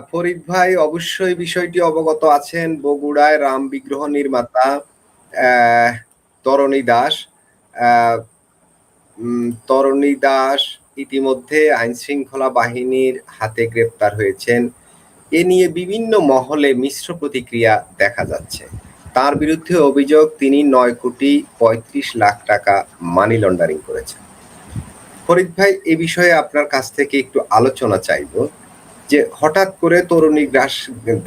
ফরিদ ভাই অবশ্যই বিষয়টি অবগত আছেন। বগুড়ায় রাম বিগ্রহ নির্মাতা আহ, তরণী দাস আহ, তরণী দাস ইতিমধ্যে আইন শৃঙ্খলা বাহিনীর হাতে গ্রেপ্তার হয়েছেন। এ নিয়ে বিভিন্ন মহলে মিশ্র প্রতিক্রিয়া দেখা যাচ্ছে। তার বিরুদ্ধে অভিযোগ তিনি 9,35,00,000 টাকা মানি লন্ডারিং করেছেন। ফরিদ ভাই, এ বিষয়ে আপনার কাছ থেকে একটু আলোচনা চাইব যে হঠাৎ করে তরুণী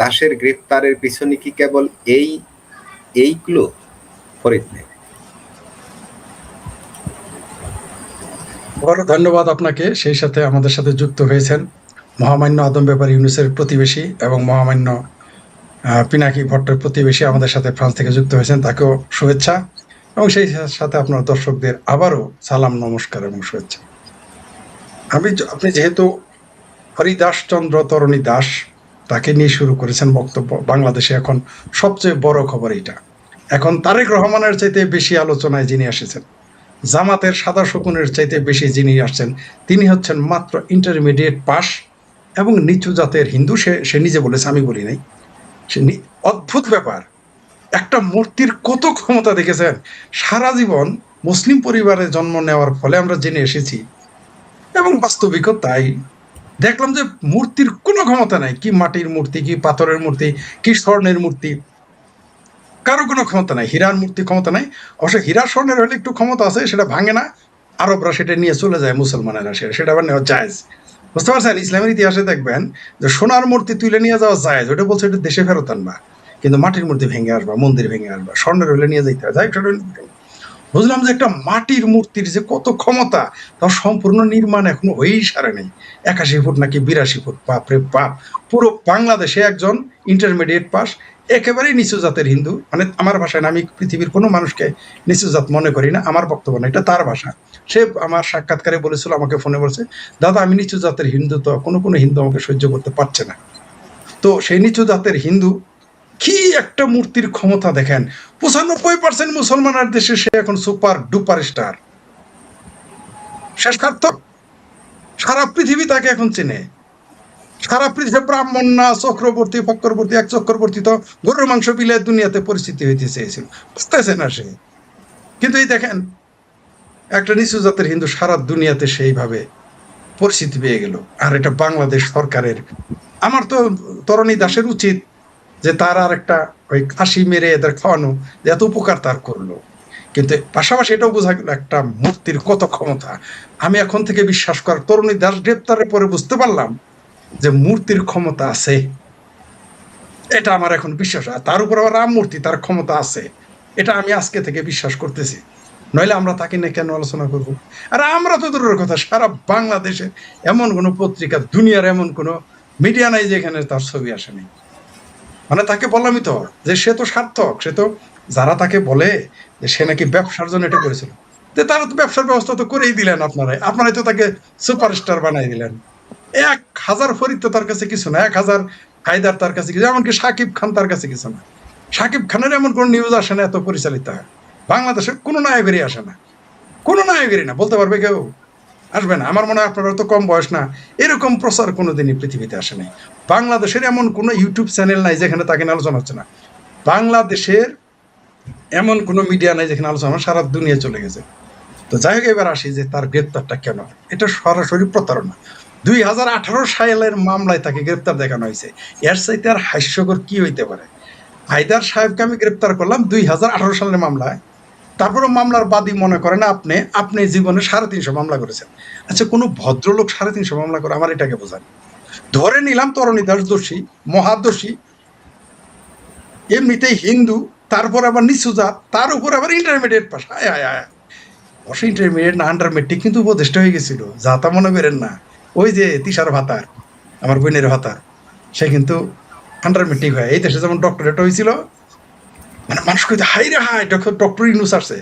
দাসের গ্রেপ্তারের পিছনে কি কেবল এই ক্লু? ফরিদ ভাই। ধন্যবাদ আপনাকে। সেই সাথে আমাদের সাথে যুক্ত হয়েছেন মহামান্য আদম ব্যাপারী ইউনূসের প্রতিবেশী এবং মহামান্য পিনাকি ভট্টের প্রতিবেশী আমাদের সাথে ফ্রান্স থেকে যুক্ত হয়েছেন, তাকেও শুভেচ্ছা এবং সেই সাথে আপনার দর্শকদের আবারও সালাম, নমস্কার এবং শুভেচ্ছা। আপনি যেহেতু হরিদাস চন্দ্র তরণী দাস তাকে নিয়ে শুরু করেছেন বক্তব্য, বাংলাদেশে এখন সবচেয়ে বড় খবর এটা। এখন তারেক রহমানের চাইতে বেশি আলোচনায় যিনি এসেছেন, জামাতের সাদা শকুনের চাইতে বেশি যিনি আসছেন, তিনি হচ্ছেন মাত্র ইন্টারমিডিয়েট পাস এবং নিচু জাতের হিন্দু। সে নিজে বলেছে, আমি বলি নাই। অদ্ভুত ব্যাপার, একটা মূর্তির কত ক্ষমতা দেখেছেন। সারা জীবন মুসলিম পরিবারে জন্ম নেওয়ার ফলে আমরা জেনে এসেছি এবং বাস্তবিকও তাই দেখলাম যে মূর্তির কোনো ক্ষমতা নাই। কি মাটির মূর্তি, কি পাথরের মূর্তি, কি স্বর্ণের মূর্তি, কারো কোনো ক্ষমতা নাই। হীরার মূর্তি ক্ষমতা নাই। অবশ্য হীরা স্বর্ণের হলে একটু ক্ষমতা আছে, সেটা ভাঙে না, আরবরা সেটা নিয়ে চলে যায়, মুসলমানেরা সেটা আবার নেওয়া জায়েজ। বুঝতে পারছেন, ইসলামের ইতিহাসে দেখবেন যে সোনার মূর্তি তুলে নিয়ে যাওয়া জায়েজ, ওটা বলছে এটা দেশে ফেরত আনবা, কিন্তু মাটির মূর্তি ভেঙে আসবা, মন্দির ভেঙে আসবা, স্বর্ণের হলে নিয়ে যেতে হয়। যাই বুঝলাম যে একটা মাটির মূর্তির যে কত ক্ষমতা, তার সম্পূর্ণ নির্মাণ এখনো হয়েই সারে নেই। 81 ফুট নাকি 82 ফুট, বাপরে বাপ। পুরো বাংলাদেশে একজন ইন্টারমিডিয়েট পাস, একেবারেই নিচু জাতের হিন্দু, মানে আমার ভাষায় না, আমি পৃথিবীর কোনো মানুষকে নিচু জাত মনে করি না, আমার বক্তব্য না, এটা তার ভাষা। সে আমার সাক্ষাৎকারে বলেছিল, আমাকে ফোনে বলছে, দাদা আমি নিচু জাতের হিন্দু, তো কোনো হিন্দু আমাকে সহ্য করতে পারছে না। তো সেই নিচু জাতের হিন্দু কি একটা মূর্তির ক্ষমতা দেখেন। 95% মুসলমানের দেশে সে এখন সুপার ডুপার স্টার, শেষ সার্থক। সারা পৃথিবী তাকে এখন চেনে। সারা পৃথিবী ব্রাহ্মণ না চক্রবর্তী ফক্রবর্তী, এক চক্রবর্তী তো গরুর মাংস বিলে দুনিয়াতে পরিস্থিতি হইতে চেয়েছিল, বুঝতেছে না সে। কিন্তু এই দেখেন, একটা নিচু জাতের হিন্দু সারা দুনিয়াতে সেইভাবে পরিস্থিতি পেয়ে গেল। আর এটা বাংলাদেশ সরকারের। আমার তো তরণী দাসের উচিত যে তার আর একটা ওই কাশি মেরে এদের খাওয়ানো, যে এত উপকার তার করলো। কিন্তু পাশাপাশি এটাও বোঝা গেল একটা মূর্তির কত ক্ষমতা। আমি এখন থেকে বিশ্বাস কর, তরুণী দাস গ্রেপ্তারের পরে বুঝতে পারলাম যে মূর্তির ক্ষমতা আছে, এটা আমার এখন বিশ্বাস। তার উপর আবার রাম মূর্তি, তার ক্ষমতা আছে, এটা আমি আজকে থেকে বিশ্বাস করতেছি। নইলে আমরা তাকে নিয়ে কেন আলোচনা করব? আর আমরা তো দূরের কথা, সারা বাংলাদেশে এমন কোনো পত্রিকা, দুনিয়ার এমন কোনো মিডিয়া নাই যেখানে তার ছবি আসেনি। মানে তাকে বললামই তো যে সে তো সার্থক, সে তো, যারা তাকে বলে যে সে নাকি ব্যবসার জন্য এটা করেছিল, যে তারা তো ব্যবসার ব্যবস্থা তো করেই দিলেন, আপনারাই তো তাকে সুপারস্টার বানাই দিলেন। 1000 ফরিদ তো তার কাছে কিছু না, 1000 হায়দার তার কাছে কিছু, এমনকি সাকিব খান তার কাছে কিছু না। সাকিব খানের এমন কোন নিউজ আসে না এত পরিচালিত হয়, বাংলাদেশের কোনো নায়কেরই আসে না, কোনো নায়কেরই না। বলতে পারবে কেউ? আসবে না। আমার মনে হয় আপনারা তো কম বয়স না, এরকম প্রচার কোনোদিনই পৃথিবীতে আসে নাই। বাংলাদেশের এমন কোনো ইউটিউব চ্যানেল নাই যেখানে তাকে নিয়ে আলোচনা হচ্ছে না। বাংলাদেশের এমন কোনো মিডিয়া নাই যেখানে আলোচনা, সারা দুনিয়া চলে গেছে। তো যাই হোক, এবার আসি যে তার গ্রেপ্তারটা কেন। এটা সরাসরি প্রতারণা। 2018 সালের মামলায় তাকে গ্রেপ্তার দেখানো হয়েছে। এর চাইতে আর হাস্যকর কি হইতে পারে? হায়দার সাহেবকে আমি গ্রেপ্তার করলাম 2018 সালের মামলায়। তারপরে মামলার বাদী মনে করেন আপনি জীবনে 350 মামলা করেছেন। আচ্ছা, কোনো ভদ্রলোক 350 মামলা করে? আমার এটাকে বোঝান। ধরে নিলাম তরণী দাস দোষী, মহাদোষী, এমনিতেই হিন্দু, তারপর আবার নিচু জাত, তার উপর আবার ইন্টারমিডিয়েট পাস। হায় হায় হায়, অবশ্য ইন্টারমিডিয়েট না, আন্ডার মেট্রিক কিন্তু উপদেষ্টা হয়ে গেছিল, যা তা মনে করেন না। ওই যে তিশার ভাতার, আমার বোনের ভাতার, সে কিন্তু আন্ডার মেট্রিক হয়। এই দেশে যেমন ডক্টরেট হয়েছিল, মানে মানুষ কইতে হাই রে হাই, ডক্টর ইউনূস আসছে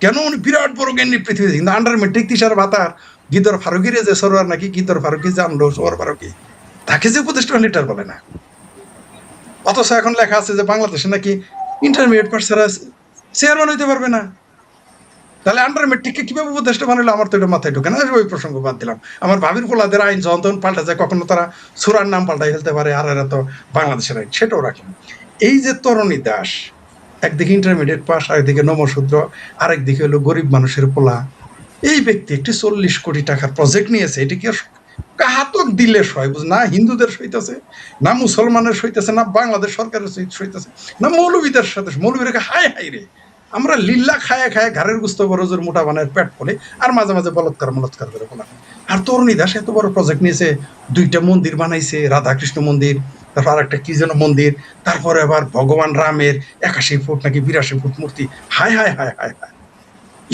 কেন, উনি বিরাট বড় জ্ঞানী পৃথিবীতে। কিন্তু আন্ডার মেট্রিক তিশার ভাতার, গিদর ফারুকির যে সরোয়ার নাকি, গিদর ফারুকি জানলো সরোয়ার ফারুকি, তাকে যে উপদেষ্টা লিটার বলে না। অথচ এখন লেখা আছে যে বাংলাদেশে নাকি ইন্টারমিডিয়েট পাস ছাড়া চেয়ারম্যান হইতে পারবে না। তাহলে আন্ডার মেট্রিককে কিভাবে উপদেষ্টা বানালো আমার তো এটা মাথায় ঢোকে না। ওই প্রসঙ্গ বাদ দিলাম। আমার ভাবির পোলাদের আইন যখন তখন পাল্টা যায়, কখনো তারা সুরার নাম পাল্টাই ফেলতে পারে, আর এরা তো বাংলাদেশের আইন সেটাও রাখেন। এই যে তরণী দাস, একদিকে ইন্টারমিডিয়েট পাস, আরেকদিকে নমশূদ্র, আরেকদিকে হলো গরিব মানুষের পোলা, এই ব্যক্তি একটি 40 কোটি টাকার প্রজেক্ট নিয়েছে। এটি কি কাহাতক দিলে সয় বুঝ না হিন্দুদের সইতেছে, না মুসলমানের সইতেছে, না বাংলাদেশ সরকারের সইতেছে, না মৌলবীদের সাথে। মৌলবীরা হায় হায় রে, আমরা লিল্লা খায় খায় ঘরের গুস্ত বরজের মোটা বানায় পেট ফলে, আর মাঝে মাঝে বলৎকার করে বলা। আর তরুণী দাস এত বড় প্রজেক্ট নিয়েছে, 2টা মন্দির বানাইছে, রাধাকৃষ্ণ মন্দির, তারপর আর একটা কি যেন মন্দির, তারপরে আবার ভগবান রামের 81 ফুট নাকি 82 ফুট মূর্তি। হায় হায় হায় হায় হায়,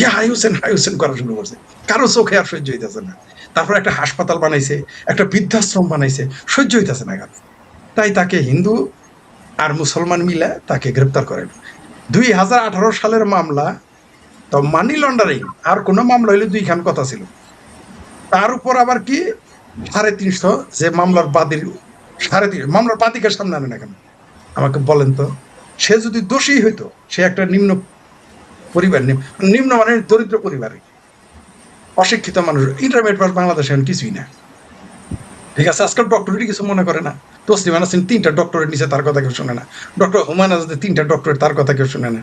ইয়া হাই হোসেন করা শুরু করছে, কারো চোখে আর সহ্য হইতেছে না। তারপর একটা হাসপাতাল বানাইছে, একটা বৃদ্ধাশ্রম বানাইছে, সহ্য হইতেছে না। তাই তাকে হিন্দু আর মুসলমান মিলে তাকে গ্রেপ্তার করেন। 2018 সালের মামলা, তো মানি লন্ডারিং, আর কোন মামলা হইলে 2খান কথা ছিল। তার উপর আবার কি 350, যে মামলার বাদীর 350 মামলার বাদীকে সামনে আনে না কেন আমাকে বলেন তো? সে যদি দোষী হইতো, সে একটা নিম্ন পরিবার, নিম্ন মানের দরিদ্র পরিবারে অশিক্ষিত মানুষ, ইন্টারমিডিয়েট পাস, বাংলাদেশে কিছুই না, ঠিক আছে। আজকাল ডক্টরেট কিছু মনে করে না। তসলিমা নাসরিন 3টা ডক্টরেট নিচে, তার কথা কেউ শুনে না। ডক্টর হুমায়ুন আজাদের 3টা ডক্টরেট, তার কথা কেউ শুনে না।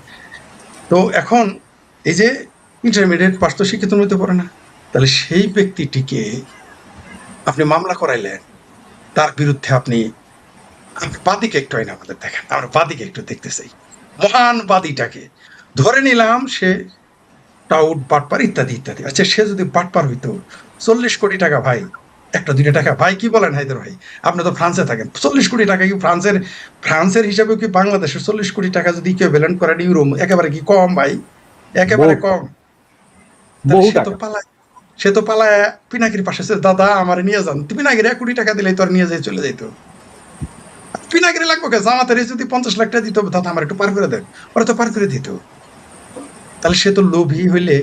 তো এখন এই যে ইন্টারমিডিয়েট পাস তো শিক্ষিত হতে পারে না, তাহলে সেই ব্যক্তিটিকে আপনি মামলা করাইলেন, তার বিরুদ্ধে আপনি বাদীকে একটু আইন আমাদের দেখেন, আমরা বাদীকে একটু দেখতে চাই। মহান বাদীটাকে ধরে নিলাম সে টাউট, বাটপার ইত্যাদি ইত্যাদি। আচ্ছা, সে যদি বাটপার হইতো, 40 কোটি টাকা ভাই, 1-2 টাকা ভাই, কি বলেন হায়দার ভাই? আপনি তো ফ্রান্সে থাকেন, 40 কোটি টাকা কি ফ্রান্সের হিসাবে কি বাংলাদেশের 40 কোটি টাকা যদি ইকুইভ্যালেন্ট করেন ইউরো, একেবারে কি কম ভাই? একেবারে কম। বহু সে তো টাকা। পালায়, পিনাকির পাশে, দাদা আমার নিয়ে যান। পিনাকির 1 কোটি টাকা দিলেই তো আর নিয়ে যাই চলে যাইতো। পিনাকিরি লাগবে কে? জামাতের যদি 50 লাখ টাকা দিত, দাদা আমার একটু পার করে দেন, ওরা তো পার করে দিত। তাহলে সে তো লোভী হইলে,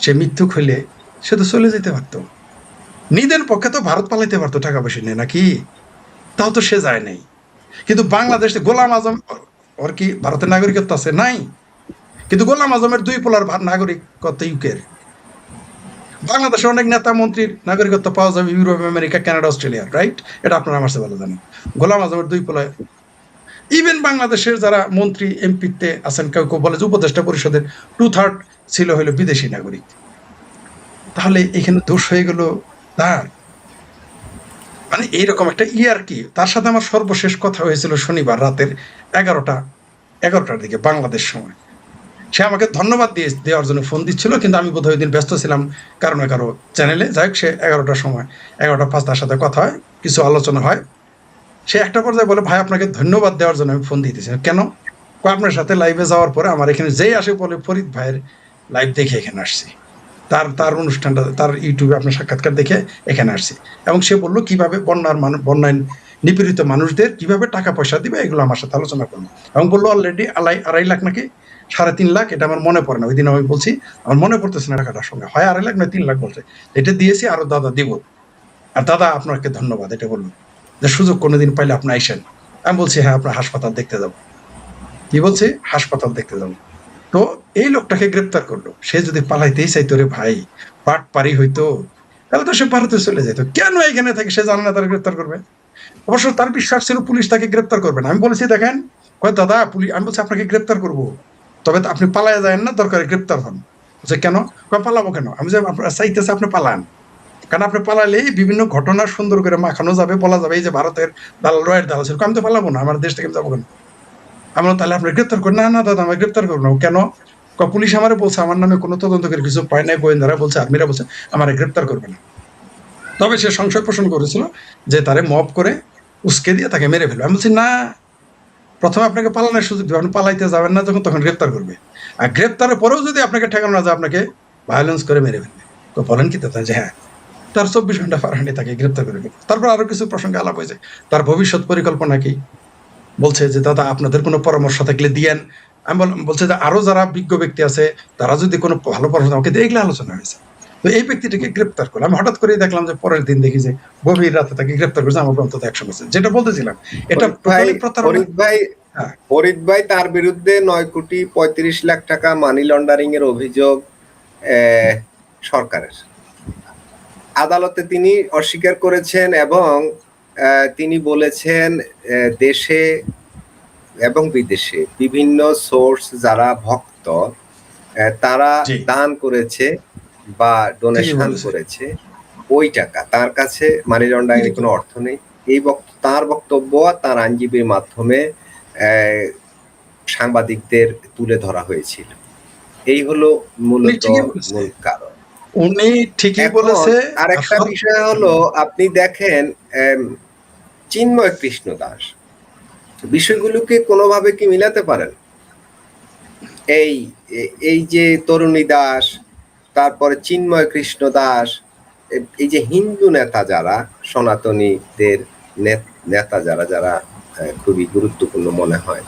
সে মিথ্যুক হইলে সে তো চলে যেতে পারতো। নিজের পক্ষে তো ভারত পালাইতে পারতো টাকা পয়সা নেই নাকি? তাও তো সে যায় নাই। কিন্তু বাংলাদেশে গোলাম আজম, ওর কি ভারতের নাগরিকত্ব আছে? নাই। কিন্তু গোলাম আজমের 2 পোলার নাগরিকত্ব ইউকের। বাংলাদেশে অনেক নেতা মন্ত্রীর নাগরিকত্ব পাওয়া যাবে Europe, America, Canada, Australia, right? এটা আপনারা আমার চেয়ে ভালো জানেন। গোলাম আজমের 2 পোলা, ইভেন বাংলাদেশের যারা মন্ত্রী এমপিতে আছেন, কেউ কেউ বলে যে উপদেষ্টা পরিষদের 2/3 ছিল হইলো বিদেশি নাগরিক। তাহলে এখানে দোষ হয়ে গেল তার, মানে এইরকম একটা ইয়ার কি। তার সাথে আমার সর্বশেষ কথা হয়েছিল শনিবার রাতের 11টার দিকে বাংলাদেশ সময়। সে আমাকে ধন্যবাদ দেওয়ার জন্য ফোন দিচ্ছিল, কিন্তু আমি বোধহয় ওই দিন ব্যস্ত ছিলাম কারো চ্যানেলে। যাই হোক, সে 11টার সময় 11:05 তার সাথে কথা হয়, কিছু আলোচনা হয়। সে একটা পর্যায়ে বলে, ভাই আপনাকে ধন্যবাদ দেওয়ার জন্য আমি ফোন দিতেছি। কেন? আপনার সাথে লাইভে যাওয়ার পরে আমার এখানে যেই আসে বলে ফরিদ ভাইয়ের লাইভ দেখে এখানে আসছি, তার অনুষ্ঠানটা, তার ইউটিউবে আপনার সাক্ষাৎকার দেখে এখানে আসছি। এবং সে বললো কিভাবে বন্যায় নিপীড়িত মানুষদের কিভাবে টাকা পয়সা দিবে, এগুলো আমার সাথে আলোচনা করলো। এবং বললো অলরেডি 2.5 লাখ নাকি 3.5 লাখ, এটা আমার মনে পড়ে না, ওই দিন আমি বলছি আমার মনে পড়তেছে না টাকাটার সঙ্গে, হয় 2.5 লাখ নয় 3 লাখ বলছে। এটা দিয়েছি, আরো দাদা দিব, আর দাদা আপনাকে ধন্যবাদ, এটা বললো যে সুযোগ কোনোদিন পাইলে আপনি আইসেন। আমি বলছি হ্যাঁ, আপনার হাসপাতাল দেখতে যাবো। কি বলছে? হাসপাতাল দেখতে যাবো। তো এই লোকটাকে গ্রেপ্তার করলো। সে যদি পালাইতেই চাইতো রে ভাই, পাট পারি হইতো, তাহলে তো সে ভারতে চলে যেত। কেন এখানে থেকে? সে জানে না তারা গ্রেপ্তার করবে। অবশ্য তার বিশ্বাস ছিল পুলিশ তাকে গ্রেপ্তার করবে না। আমি বলেছি দেখেন, কয় দাদা পুলিশ, আমি বলছি আপনাকে গ্রেপ্তার করবো, তবে আপনি পালায় যায় না, দরকারে গ্রেপ্তার হন। বলছে কেন? কয় পালাবো কেন? আমি যে আপনার চাইতেছে আপনি পালান, কারণ আপনি পালালেই বিভিন্ন ঘটনা সুন্দর করে মাখানো যাবে, বলা যাবে এই যে ভারতের দালাল, রয়ের দালাল ছিল। আমি তো পালাবো না, আমার দেশ থেকে যাবো কেন? আমরা তাহলে আপনি গ্রেপ্তার করেন। না না দাদা, আমি গ্রেপ্তার করবো না। কেন? পুলিশ আমারে বলছে আমার নামে কোনো তদন্তকারী কিছু পায় নাই, গোয়েন্দারা বলছে, আর্মিরা বলছে আমার গ্রেপ্তার করবে না। তবে সে সংশয় পোষণ করেছিল যে তারে মব করে উস্কে দিয়ে তাকে মেরে ফেলবে। আমি বলছি না, প্রথমে আপনাকে পালানোর সুযোগ দেবে, আপনি পালাইতে যাবেন না যখন, তখন গ্রেপ্তার করবে। আর গ্রেপ্তারের পরেও যদি আপনাকে ঠেকানো না যায়, আপনাকে ভায়োলেন্স করে মেরে ফেলবে। তো বলেন কি দাদা? যে হ্যাঁ। তার 24 ঘন্টা পার হয়নি, তাকে গ্রেপ্তার করে ফেলবে। তারপর আরো কিছু প্রসঙ্গে আলাপ হয়েছে, তার ভবিষ্যৎ পরিকল্পনা কি। বলছে যে দাদা আপনাদের কোনো পরামর্শ থাকলে দিয়েন। আমি বলছে যে আরো যারা বিজ্ঞ ব্যক্তি আছে, তারা যদি কোনো ভালো পরামর্শ আমাকে দিয়ে, এগুলো আলোচনা হয়েছে। তো এই ব্যক্তিটাকে গ্রেপ্তার করলো। আমি হঠাৎ করে দেখলাম যে পরের দিন দেখি যে গভীর রাতে তাকে গ্রেপ্তার করেছে। আমার অন্তত 100%, যেটা বলতেছিলাম, এটা টোটালি প্রতারণা। হ্যাঁ, ফরিদ ভাই, তার বিরুদ্ধে 9 কোটি 35 লাখ টাকা মানি লন্ডারিং এর অভিযোগ সরকারের। আদালতে তিনি অস্বীকার করেছেন এবং তিনি বলেছেন দেশে এবং বিদেশে বিভিন্ন সোর্স যারা ভক্ত তারা জি দান করেছে বা ঠিকই ডোনেশন বলেছে। করেছে, ওই টাকা তার কাছে মানি লন্ডারিং কোনো অর্থ নেই। এই তার বক্তব্য তার আইনজীবীর মাধ্যমে সাংবাদিকদের তুলে ধরা হয়েছিল। এই হলো মূলত মূল কারণ। উনি ঠিকই এখন বলেছে। আরেকটা বিষয় হলো, আপনি দেখেন চিন্ময় কৃষ্ণ দাস, বিষয়গুলোকে কোনোভাবে কি মিলাতে পারেন? এই এই যে তরুণী দাস, তারপরে চিন্ময় কৃষ্ণ দাস, এই যে হিন্দু নেতা যারা, সনাতনীদের নেতা যারা যারা খুবই গুরুত্বপূর্ণ মনে হয়,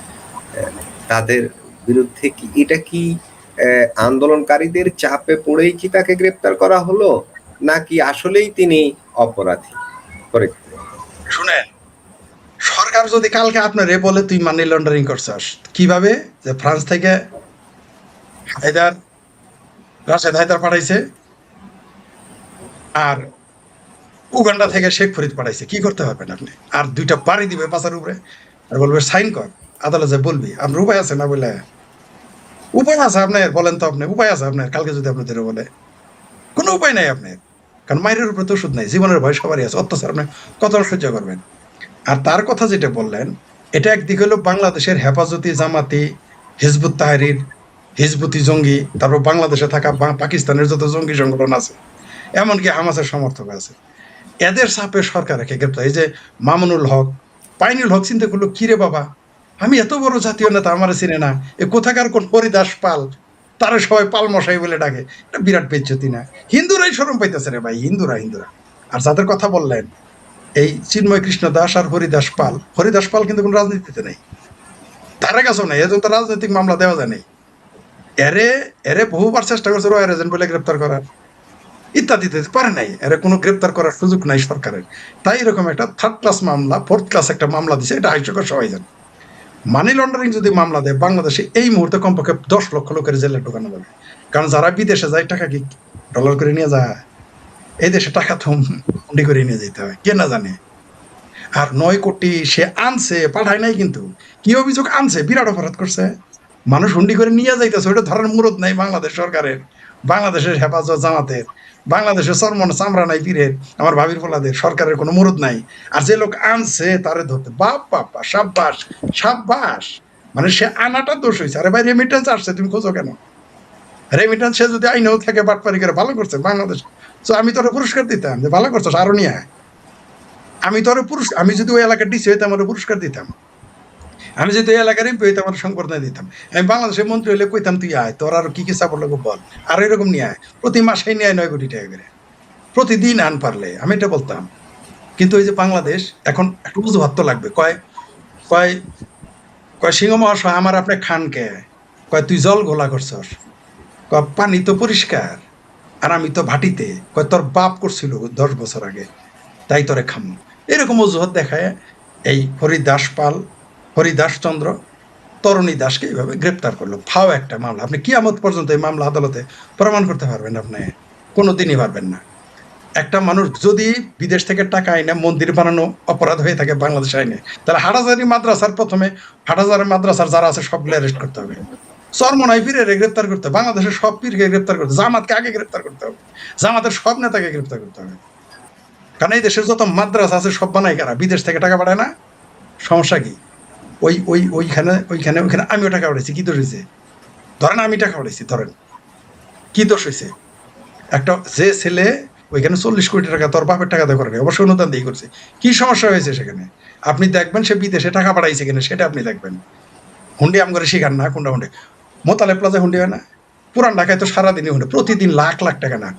তাদের বিরুদ্ধে কি এটা কি আন্দোলনকারীদের চাপে পড়েই কি তাকে গ্রেপ্তার করা হলো, নাকি আসলেই তিনি অপরাধী? শুনেন, সরকার যদি কালকে আপনারে বলে তুই মানি লন্ডারিং করছস, কিভাবে? যে ফ্রান্স থেকে হায়দার, রাশেদ হায়দার পাঠাইছে, আর উগান্ডা থেকে শেখ ফরিদ পাঠাইছে, কি করতে পারবেন আপনি? আর দুইটা বাড়ি দিবে পাশার উপরে, আর বলবে সাইন কর, আদালতে বলবি। আপনার উপায় আছে না? বলে উপায় আছে আপনার? বলেন তো আপনি, উপায় আছে আপনার? কালকে যদি আপনাদের বলে, কোনো উপায় নাই আপনার, কারণ মায়ের উপরে তো ওষুধ নাই, জীবনের ভয় সবারই আছে, অত্যাচার আপনি কত সহ্য করবেন? আর তার কথা যেটা বললেন, এটা একদিক হলো বাংলাদেশের হেফাজতি জামাতি, হিজবুত তাহরির, হিজবুতি জঙ্গি, তারপর বাংলাদেশে থাকা পাকিস্তানের যত জঙ্গি সংগঠন আছে, এমনকি হামাসের সমর্থক আছে, এদের চাপে সরকারকে গ্রেপ্তার। এই যে মামুনুল হক, পাইনুল হক চিন্তা করলো, কিরে বাবা, আমি এত বড় জাতীয় নেতা, আমার চিনে না, এ কোথাকার কোন হরিদাস পাল, তারা সবাই পাল মশাই বলে ডাকে, এটা বিরাট বেজ্জতি না? হিন্দুরাই শরম পাইতেছে রে ভাই, হিন্দুরা। আর যাদের কথা বললেন, এই চিন্ময় কৃষ্ণ দাস আর হরিদাস পাল কিন্তু কোন রাজনীতিতে নেই, তারা কাছেও নেই, এজন্য তো রাজনৈতিক মামলা দেওয়া যায় নাই। এরে এরে বহুবার চেষ্টা করছে রয়্যাল এজেন্ট বলে গ্রেপ্তার করার, ইত্যাদিতে পারে নাই, এর কোনো গ্রেপ্তার করার সুযোগ নাই সরকারের। তাই এরকম একটা থার্ড ক্লাস মামলা, ফোর্থ ক্লাস একটা মামলা দিছে, এটা হাইকোর্ট সবাই জানে। মানি লন্ডারিং যদি মামলা দেয় বাংলাদেশে, এই মুহূর্তে কমপক্ষে 10 লক্ষ লোকের জেলে ঢোকানো যাবে। কারণ যারা বিদেশে যায় টাকা কি ডলার করে নিয়ে যায়, এই দেশে টাকা তো হুন্ডি করে নিয়ে যেতে হয়, কে না জানে। আর 9 কোটি সে আনছে, পাঠায় নাই কিন্তু। কি অভিযোগ আনছে? বিরাট অপরাধ করছে, মানুষ হুন্ডি করে নিয়ে যাইতেছে, ওটা ধরার মুরত নাই বাংলাদেশ সরকারের, বাংলাদেশের হেফাজত জামাতের, বাংলাদেশের চরমন চামড়া নাই পীরের, আমার ভাবির ফলাদের, সরকারের কোনো মুরত নাই। আর যে লোক আনছে তারে ধরতে, বাপ বাপ্পা, সাব্বাস সাব্বাস। মানে সে আনাটা দোষ হয়েছে। আরে ভাই, রেমিটেন্স আসছে, তুমি খোঁজো কেন? রেমিটেন্স সে যদি আইনেও থাকে, বাটপারি করে, ভালো করছে বাংলাদেশ। তো আমি তোর পুরস্কার দিতাম যে ভালো করছো, আরো নিয়ে আয়। আমি যদি ওই এলাকার ডিসি হইতাম, আমার পুরস্কার দিতাম। আমি যদি ওই এলাকার এমপি হইতাম, আমার সংবর্ধনা দিতাম। আমি বাংলাদেশের মন্ত্রী হলে কইতাম, তুই আয়, তোর আর কি কি চাপড় লাগবে বল, আর এরকম নিয়ে আয়। প্রতি মাসে নিয়ে আয় 9 কোটি টাকা করে, প্রতিদিন আন পারলে, আমি এটা বলতাম। কিন্তু ওই যে বাংলাদেশ এখন একটু অজুহাত তো লাগবে, কয় কয় কয় সিংহ মহাশয়, আমার আপনি খান কে? কয় তুই জল ঘোলা করছস, কয় পানি তো পরিষ্কার, আর আমি তো ভাটিতে, কয় তোর বাপ করছিল 10 বছর আগে, তাই তোরে খাম। এরকম অজুহাত দেখায় এই হরিদাস চন্দ্র তরুণী দাসকে এইভাবে গ্রেপ্তার করলো। ফাও একটা মামলা, আপনি কিয়ামত পর্যন্ত এই মামলা আদালতে প্রমাণ করতে পারবেন? আপনি কোনোদিনই পারবেন না। একটা মানুষ যদি বিদেশ থেকে টাকা আইনে মন্দির বানানো অপরাধ হয়ে থাকে বাংলাদেশ আইনে, তাহলে হাটাজারি মাদ্রাসার যারা আছে সবগুলো অ্যারেস্ট করতে হবে। চরমনাই পীরের গ্রেপ্তার করতে হবে, বাংলাদেশের সব পীরকে গ্রেপ্তার করতে, জামাতকে আগে গ্রেপ্তার করতে হবে, জামাতের সব নেতাকে গ্রেপ্তার করতে হবে। কারণ এই দেশের যত মাদ্রাসা আছে সব বানায় কারা? বিদেশ থেকে টাকা পাঠায় না? সমস্যা কি? ওইখানে আমিও টাকা পাঠাইছি, কি দোষ হয়েছে? ধরেন আমি টাকা পাঠাইছি, ধরেন কি দোষ হয়েছে? একটা যে ছেলে ওইখানে 40 কোটি টাকা তোর বাপের টাকা দিয়ে করে, অবশ্যই অনুদান দিয়ে করছে, কি সমস্যা হয়েছে সেখানে? আপনি দেখবেন সে বিদেশে টাকা পাঠাইছে কিনা, সেটা আপনি দেখবেন। হুন্ডি আম করে শিখান না, কোনটা হুন্ডি? মোতালে প্লাজা হুন্ডি হয় না? পুরান ঢাকায় তো সারাদিনই হুন্ডি, প্রতিদিন লাখ লাখ টাকা না,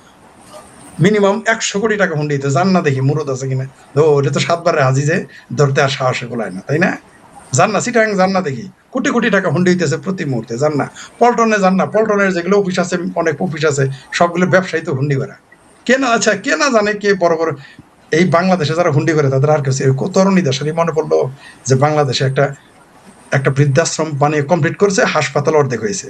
মিনিমাম 100 কোটি টাকা হুন্ডি দিতে যান না, দেখি মুরদ আছে কিনা। ওটা তো 7 বারে হাজি, যে ধরতে আর সাহসে গোলায় না, তাই না? যান না চিটাং, যান না, দেখি কোটি কোটি টাকা হুন্ডি হইতেছে প্রতি মুহূর্তে, যান না পল্টনে, যান না পল্টনের যেগুলো অফিস আছে, অনেক অফিস আছে, সবগুলো ব্যবসায়ী তো হুন্ডি করা। কে না, আচ্ছা কে না জানে, কে বড় বড় এই বাংলাদেশে যারা হুন্ডি করে তাদের আর কেউ তরুণী দাসেরই মনে পড়লো যে বাংলাদেশে একটা বৃদ্ধাশ্রম বানিয়ে কমপ্লিট করেছে, হাসপাতাল অর্ধেক হয়েছে।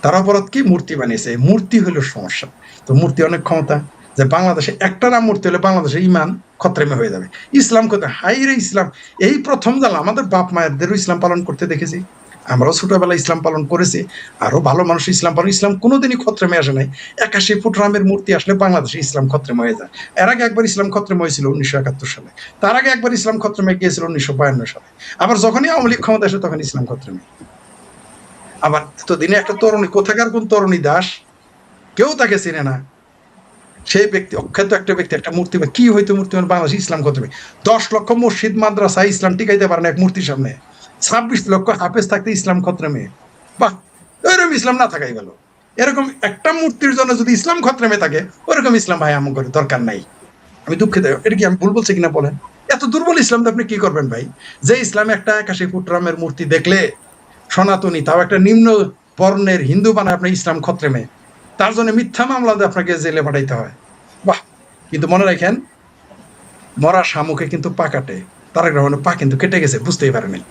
তার অপরাধ কি? মূর্তি বানিয়েছে। মূর্তি হলো সমস্যা। তো মূর্তি অনেক ক্ষমতা, যে বাংলাদেশে একটা না মূর্তি হলে বাংলাদেশের ইমান খতরেমে হয়ে যাবে। ইসলাম কোথায়? হাই রে ইসলাম! এই প্রথম জানলাম, আমাদের বাপ মায়েরদেরও ইসলাম পালন করতে দেখেছি, আমরাও ছোটবেলায় ইসলাম পালন করেছি, আরো ভালো মানুষ ইসলাম পালন, ইসলাম কোনোদিনই খতরেমে আসে নাই। 81 ফুট রামের মূর্তি আসলে বাংলাদেশে ইসলাম খতরেমে হয়ে যায়। এর আগে একবার ইসলাম খতরেমে হয়েছিল 1971 সালে, তার আগে একবার ইসলাম খতরেমে গিয়েছিল 1952 সালে, আবার যখনই আওয়ামী লীগ ক্ষমতা আসে তখন ইসলাম খতরেমে। আবার এতদিনে একটা তরুণী, কোথাকার কোন তরুণী দাস, কেউ তাকে চেনে না, সেই ব্যক্তি, অখ্যাত একটা ব্যক্তি, একটা মূর্তি, কি হয়তো মূর্তি বাংলাদেশ ইসলাম খতমে। 10 লক্ষ মসজিদ মাদ্রাসা ইসলাম টিকাইতে পারে না এক মূর্তির সামনে। 26 লক্ষ হাফেজ থাকতে ইসলাম খতমে। বাহ, ওইরকম ইসলাম না থাকাই গেল। এরকম একটা মূর্তির জন্য যদি ইসলাম খতমে থাকে, ওরকম ইসলাম ভাই আমার করে দরকার নাই। আমি দুঃখিত, এটা কি আমি ভুল বলছি কিনা বলেন? এত দুর্বল ইসলাম তো আপনি কি করবেন ভাই? যে ইসলামে একটা 81 ফুট রামের মূর্তি দেখলে সনাতনী, তাও একটা নিম্ন বর্ণের হিন্দু বানায় আপনি ইসলাম খতরেমে, তার জন্য মিথ্যা মামলা দিয়ে আপনাকে জেলে পাঠাইতে হয়। বাহ! কিন্তু মনে রাখেন, মরা শামুকে কিন্তু পা কাটে, তারেক রহমানের পা কিন্তু কেটে গেছে, বুঝতেই পারে নাই।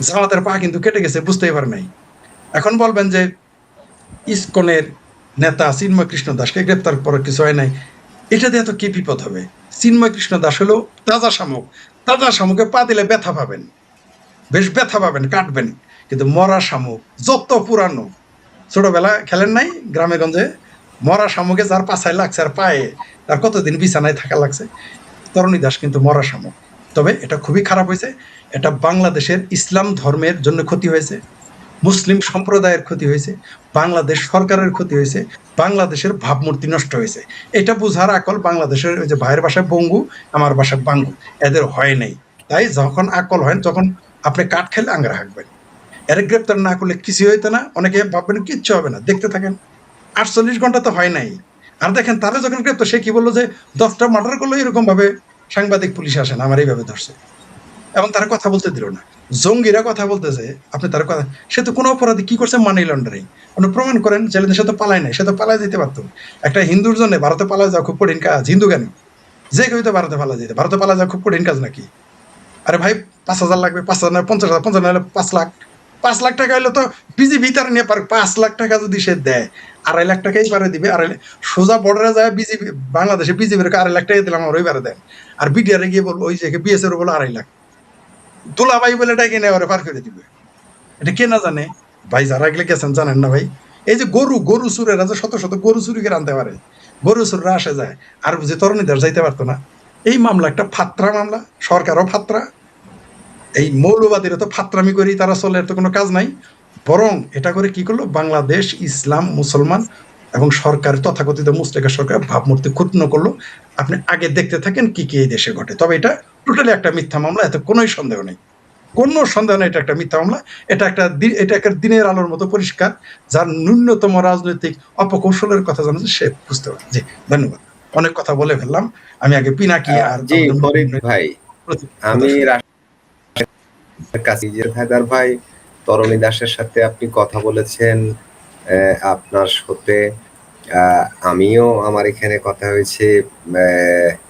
জামাতের পা কিন্তু কেটে গেছে, বুঝতেই পারে নাই। এখন বলবেন যে ইসকনের নেতা চিন্ময় কৃষ্ণ দাসকে গ্রেপ্তার করার কিছু হয় নাই, এটা দিয়ে তো কি বিপদ হবে? চিন্ময় কৃষ্ণ দাস হলো তাজা শামুক, তাজা শামুকে পা দিলে ব্যথা পাবেন, বেশ ব্যথা পাবেন, কাটবেন। কিন্তু মরা শামুক যত পুরানো, ছোটবেলা খেলেন নাই গ্রামে গঞ্জে, মরা শামুকে যার পাছায় লাগছে আর পায়ে, তার কতদিন বিছানায় থাকা লাগছে। তরুণী দাস কিন্তু মরা শামুক। তবে এটা খুবই খারাপ হয়েছে, এটা বাংলাদেশের ইসলাম ধর্মের জন্য ক্ষতি হয়েছে, মুসলিম সম্প্রদায়ের ক্ষতি হয়েছে, বাংলাদেশ সরকারের ক্ষতি হয়েছে, বাংলাদেশের ভাবমূর্তি নষ্ট হয়েছে। এটা বুঝার আকল বাংলাদেশের, ওই যে ভাইয়ের বাসায় বঙ্গু, আমার বাসায় বাঙ্গু, এদের হয় নাই। তাই যখন আকল হয়, তখন আপনি কাঠ খেলে আঙ্গরা হাঁকবেন। এর গ্রেপ্তার না করলে কিছু হইতো না, অনেকে ভাববেন কিচ্ছু হবে না, দেখতে থাকেন। 48 ঘন্টা তো হয় নাই। আর দেখেন তারা যখন গ্রেপ্তার, সে কি বললো যে 10টা মার্ডার করলো, এরকম ভাবে সাংবাদিক পুলিশ আসেন, আমার এইভাবে ধরছে, এবং তারা কথা বলতে দিল না। জঙ্গিরা কথা বলতেছে, আপনি তার কথা, সে তো কোনো অপরাধী কি করছে? Money laundering. আপনি প্রমাণ করেন, ছেলেদের সাথে পালায় নাই, সে তো পালায় যেতে পারতো। একটা হিন্দুর জন্য ভারতে পালায় যাওয়া খুব কঠিন কাজ? হিন্দু কেন, যে কেউ তো ভারতে পালা যেতে, ভারতে পালা যাওয়া খুব কঠিন কাজ নাকি? আরে ভাই, 5,000 লাগবে, 5,000 না 50,000, 50 হলে 5 লাখ, 5 লাখ টাকা হলে তো বিজিবি তার নিয়ে পারে। 5 লাখ টাকা যদি সে দেয়, 2.5 লাখ টাকাই পারে দিবে। সোজা বর্ডারে যায় বিজিবি, বাংলাদেশে বিজিবির 2.5 লাখ টাকা দিলাম আমার, ওইবারে দেন। আর বিডিআরে গিয়ে বলবো, ওই যে বিএসএর বলো 2.5 লাখ, দুলাভাই বলে ডাকে নেই, ওরা পার করে দিবে। এটা কে না জানে ভাই? যারা এগুলো গেছেন জানেন না ভাই? এই যে গরু চুরেরা যে শত শত গরু চুরি করে আনতে পারে, গরু চুররা আসে যায়, আর যে তরুণীদের যাইতে পারতো না। এই মামলা একটা ফাত্রা মামলা, সরকারও ফাত্রা, এই মৌলবাদীরা তো ফাত্রামি করেই তারা চলে, এর তো কোনো কাজ নাই। বরং এটা করে কি করলো, বাংলাদেশ ইসলাম মুসলমান এবং সরকার, তথাকথিত মুসলিমের সরকার ভাবমূর্তি ক্ষুণ্ণ করলো। আপনি আগে দেখতে থাকেন কি কি এই দেশে ঘটে। তবে এটা টোটালি একটা মিথ্যা মামলা, এতে কোনোই সন্দেহ নেই, কোনো সন্দেহ নেই, এটা একটা মিথ্যা মামলা। এটা একটা দিনের আলোর মতো পরিষ্কার। যার ন্যূনতম রাজনৈতিক অপকৌশলের কথা জানা সে বুঝতে পারে। জি, ধন্যবাদ। অনেক কথা বলে ফেললাম। আমি আগে পিনাকি আর জি ফরিদ ভাই, আমি কাসিজের হায়দার ভাই, তরণী দাসের সাথে আপনি কথা বলেছেন, আপনার সাথে আমিও, আমার এখানে কথা হয়েছে,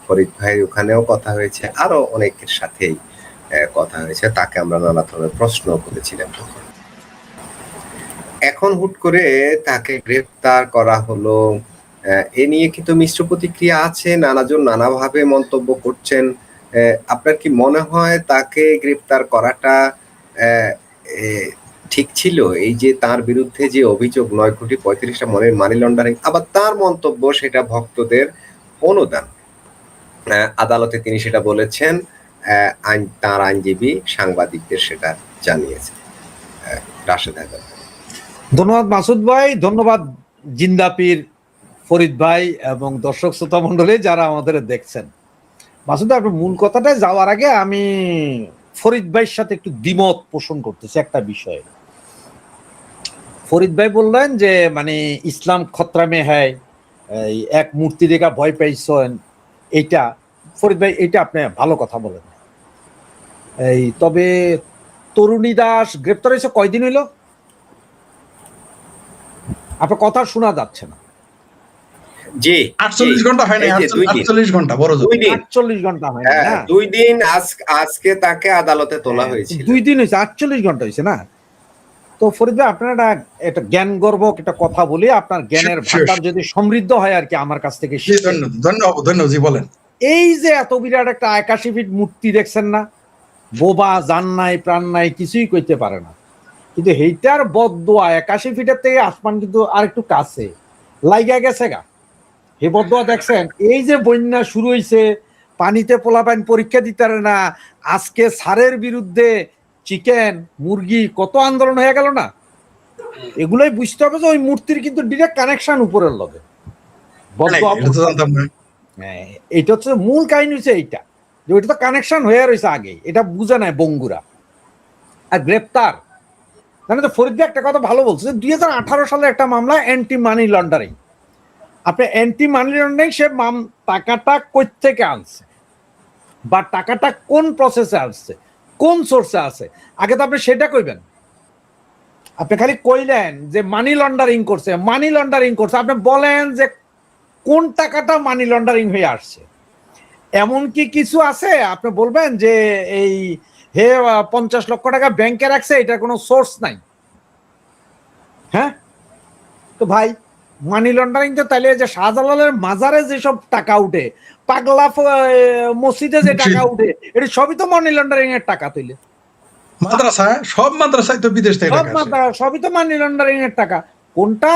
ফরিদ ভাই ওখানেও কথা হয়েছে, আরো অনেকের সাথেই কথা হয়েছে। তাকে আমরা নানা ধরনের প্রশ্ন করেছিলাম তখন। এখন হুট করে তাকে গ্রেফতার করা হলো, এ নিয়ে কিন্তু মিশ্র প্রতিক্রিয়া আছে, নানাজন নানাভাবে মন্তব্য করছেন। আপনার কি মনে হয় তাকে গ্রেফতার করাটা ঠিক ছিল? এই যে তার বিরুদ্ধে যে অভিযোগ 9,35,00,000 মনের মানি লন্ডারিং, আবার তার মন্তব্য সেটা ভক্তদের অনুদান, আদালতে তিনি সেটা বলেছেন, তার আইনজীবী সাংবাদিকদের সেটা জানিয়েছে। রাশেদ হায়দার। ধন্যবাদ মাসুদ ভাই, ধন্যবাদ জিন্দাপীর, ফরিদ ভাই এবং দর্শক শ্রোতা মন্ডলী যারা আমাদের দেখছেন। মাসুদ ভাই, আপনার মূল কথাটা যাওয়ার আগে আমি ফরিদ ভাইয়ের সাথে একটু দ্বিমত পোষণ করতেছি একটা বিষয়ে। ফরিদ ভাই বললেন যে মানে ইসলাম খতরামে হ্যায়, এই এক মূর্তি দেখা ভয় পাইছেন, এইটা ফরিদ ভাই, এটা আপনি ভালো কথা বলেন। এই তবে তরুণী দাস গ্রেপ্তার হয়েছে কয়দিন হইল? আপনার কথা শোনা যাচ্ছে না। জি, 48 ঘন্টা হয় না, 48 ঘন্টা বড় জোর, 48 ঘন্টা হয় না, 2 দিন। আজকে তাকে আদালতে তোলা হয়েছিল। 2 দিন হয়েছে, 48 ঘন্টা হয়েছে না? তো তো ফরিদ ভাই আপনার একটা জ্ঞান গর্বক একটা কথা বলি, আপনার জ্ঞানের Sure, ভান্ডার যদি সমৃদ্ধ হয় আর কি আমার কাছ থেকে জি শিখতে। ধন্যবাদ জি বলেন। এই যে এত বিরাট একটা 81 ফিট মূর্তি দেখছেন না, বোবা, জান নাই প্রাণ নাই, কিছুই করতে পারে না, কিন্তু এইটার বদদোয়া 81 ফিটের থেকে আসমান কিন্তু আর একটু কাছে লাইগা গেছে গা। হে বদদোয়া দেখছেন, এই যে বন্যা শুরু হইছে, পানিতে পোলাপাইন পরীক্ষা দিতে পারে না, আজকে সারের বিরুদ্ধে চিকেন মুরগি কত আন্দোলন হয়ে গেল না, এগুলোই বুঝতে হবে যে ওই মূর্তির কিন্তু ডিরেক্ট কানেকশন উপরের লগে বদদোয়া। এটা তো জানতাম না। হ্যাঁ, এটা হচ্ছে মূল কাহিনী, হচ্ছে এইটা যে ওইটা তো কানেকশন হয়ে রয়েছে আগে, এটা বুঝে নাই বঙ্গুরা। আর গ্রেপ্তার মানে তো ফরিদ ভাই একটা কথা ভালো বলছে, 2018 সালে একটা মামলা অ্যান্টি মানি লন্ডারিং। আপনি অ্যান্টি মানি লন্ডারিং, সে টাকাটা কই থেকে আনছে বা টাকাটা কোন প্রসেসে আসছে, কোন সোর্সে আছে, আগে তো আপনি সেটা কইবেন। আপনি খালি কইলেন যে মানি লন্ডারিং করছে, মানি লন্ডারিং করছে, আপনি বলেন যে কোন টাকাটা মানি লন্ডারিং হয়ে আসছে। এমন কি কিছু আছে আপনি বলবেন যে এই হে 50 লক্ষ টাকা ব্যাংকে রাখছে, এটার কোনো সোর্স নাই? হ্যাঁ, তো ভাই মানি লন্ডারিং তো তাইলে যে শাহজালালের মাজারে যেসব টাকা উঠে, পাগলা মসজিদে যে টাকা উঠে, এটা সবই তো মানি লন্ডারিং এর টাকা। তৈলে সব মাদ্রাসায় তো বিদেশ থেকে সব টাকা আসে। সবই তো মানি লন্ডারিং এর টাকা। কোনটা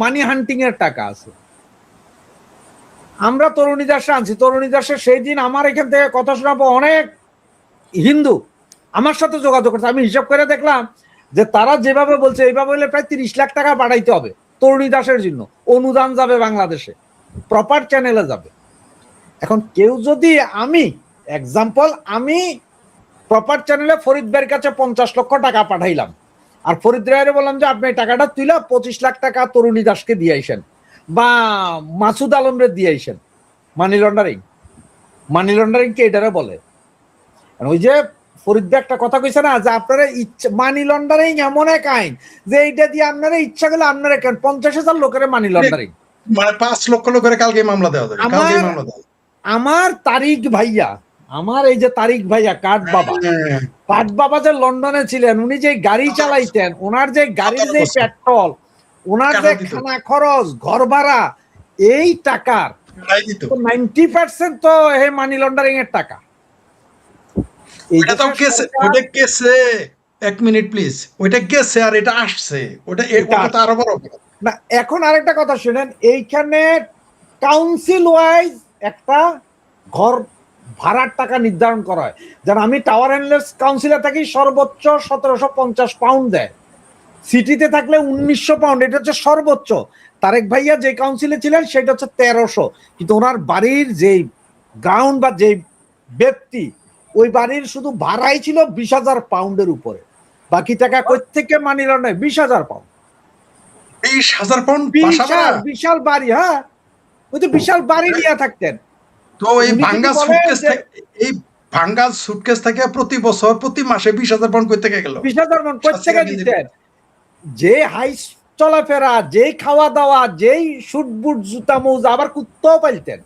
মানি হান্টিং এর টাকা আছে? আমরা তরুণী দাসে আনছি, তরুণী দাসের সেই দিন আমার এখান থেকে কথা শোনাবো অনেক হিন্দু আমার সাথে যোগাযোগ করছে, আমি হিসাব করে দেখলাম যে তারা যেভাবে বলছে এইভাবে হলে প্রায় 30 লাখ টাকা বাড়াইতে হবে তরুণী দাসের জন্য, অনুদান যাবে বাংলাদেশে, প্রপার চ্যানেলে যাবে। এখন কেউ যদি, আমি এক্সাম্পল, আমি প্রপার চ্যানেলে ফরিদ ভাইয়ের কাছে 50 লক্ষ টাকা পাঠাইলাম, আর ফরিদ ভাইয়ের বললাম যে আপনি টাকাটা তুলে 25 লাখ টাকা তরুণী দাসকে দিয়ে আইসেন বা মাসুদ আলমরে দিয়ে আইসেন, মানি লন্ডারিং? মানি লন্ডারিং কে এটারে বলে? ওই যে ফরিদ ভাই একটা কথা কইছে না যে আপনারা ইচ্ছা, মানি লন্ডারিং এমন এক আইন যে এইটা দিয়ে আপনারা ইচ্ছা করলে আপনারা কেন 50,000 লোকের মানি লন্ডারিং, মানে 5 লক্ষ লোকের কালকে মামলা দেওয়া যাবে, কালকে মামলা দেওয়া। আমার তারিক ভাইয়া, আমার এই যে তারিক ভাইয়া কাঠ বাবা, কাঠ বাবা যে লন্ডনে ছিলেন, উনি যে গাড়ি চালাইতেন, ওনার যে গাড়ির যে পেট্রোল, ওনার যে খানা খরচ, ঘর ভাড়া, এই টাকার 90% তো হে মানি লন্ডারিং এর টাকা। ওইটা তো গেছে, ওইটা গেছে, এক মিনিট প্লিজ, ওইটা গেছে আর এটা আসছে, ওটা তো আরো বড় না। এখন আরেকটা কথা শুনেন, এইখানে কাউন্সিল ওয়াইজ একটা ঘর ভাড়ার টাকা নির্ধারণ করা হয়। যেন আমি টাওয়ার হ্যান্ডলার্স কাউন্সিলে থাকি, সর্বোচ্চ 1750 পাউন্ড দেয়, সিটিতে থাকলে 1900 পাউন্ড, এটা হচ্ছে সর্বোচ্চ। তারেক ভাইয়া যে কাউন্সিলে ছিলেন সেটা হচ্ছে 1300, কিন্তু ওনার বাড়ির যে গ্রাউন্ড বা যে ব্যক্তি, ওই বাড়ির শুধু ভাড়াই ছিল 20,000 পাউন্ডের উপরে, বাকি টাকা কই থেকে মানি লন্ডারিং? 20,000 পাউন্ড। 20,000 পাউন্ড বিশাল বাড়ি, হ্যাঁ, ওই তো বিশাল বাড়ি নিয়ে থাকতেন। তো এই ভাঙ্গা সুটকেস থেকে প্রতি বছর প্রতি মাসে 20,000 পাউন্ড কই থেকে গেল? 20,000 পাউন্ড কই থেকে দিতেন? যে হাই চলাফেরা, যেই খাওয়া দাওয়া, যেই শুট বুট জুতা মোজা, আবার কুত্তাও পাইতেন।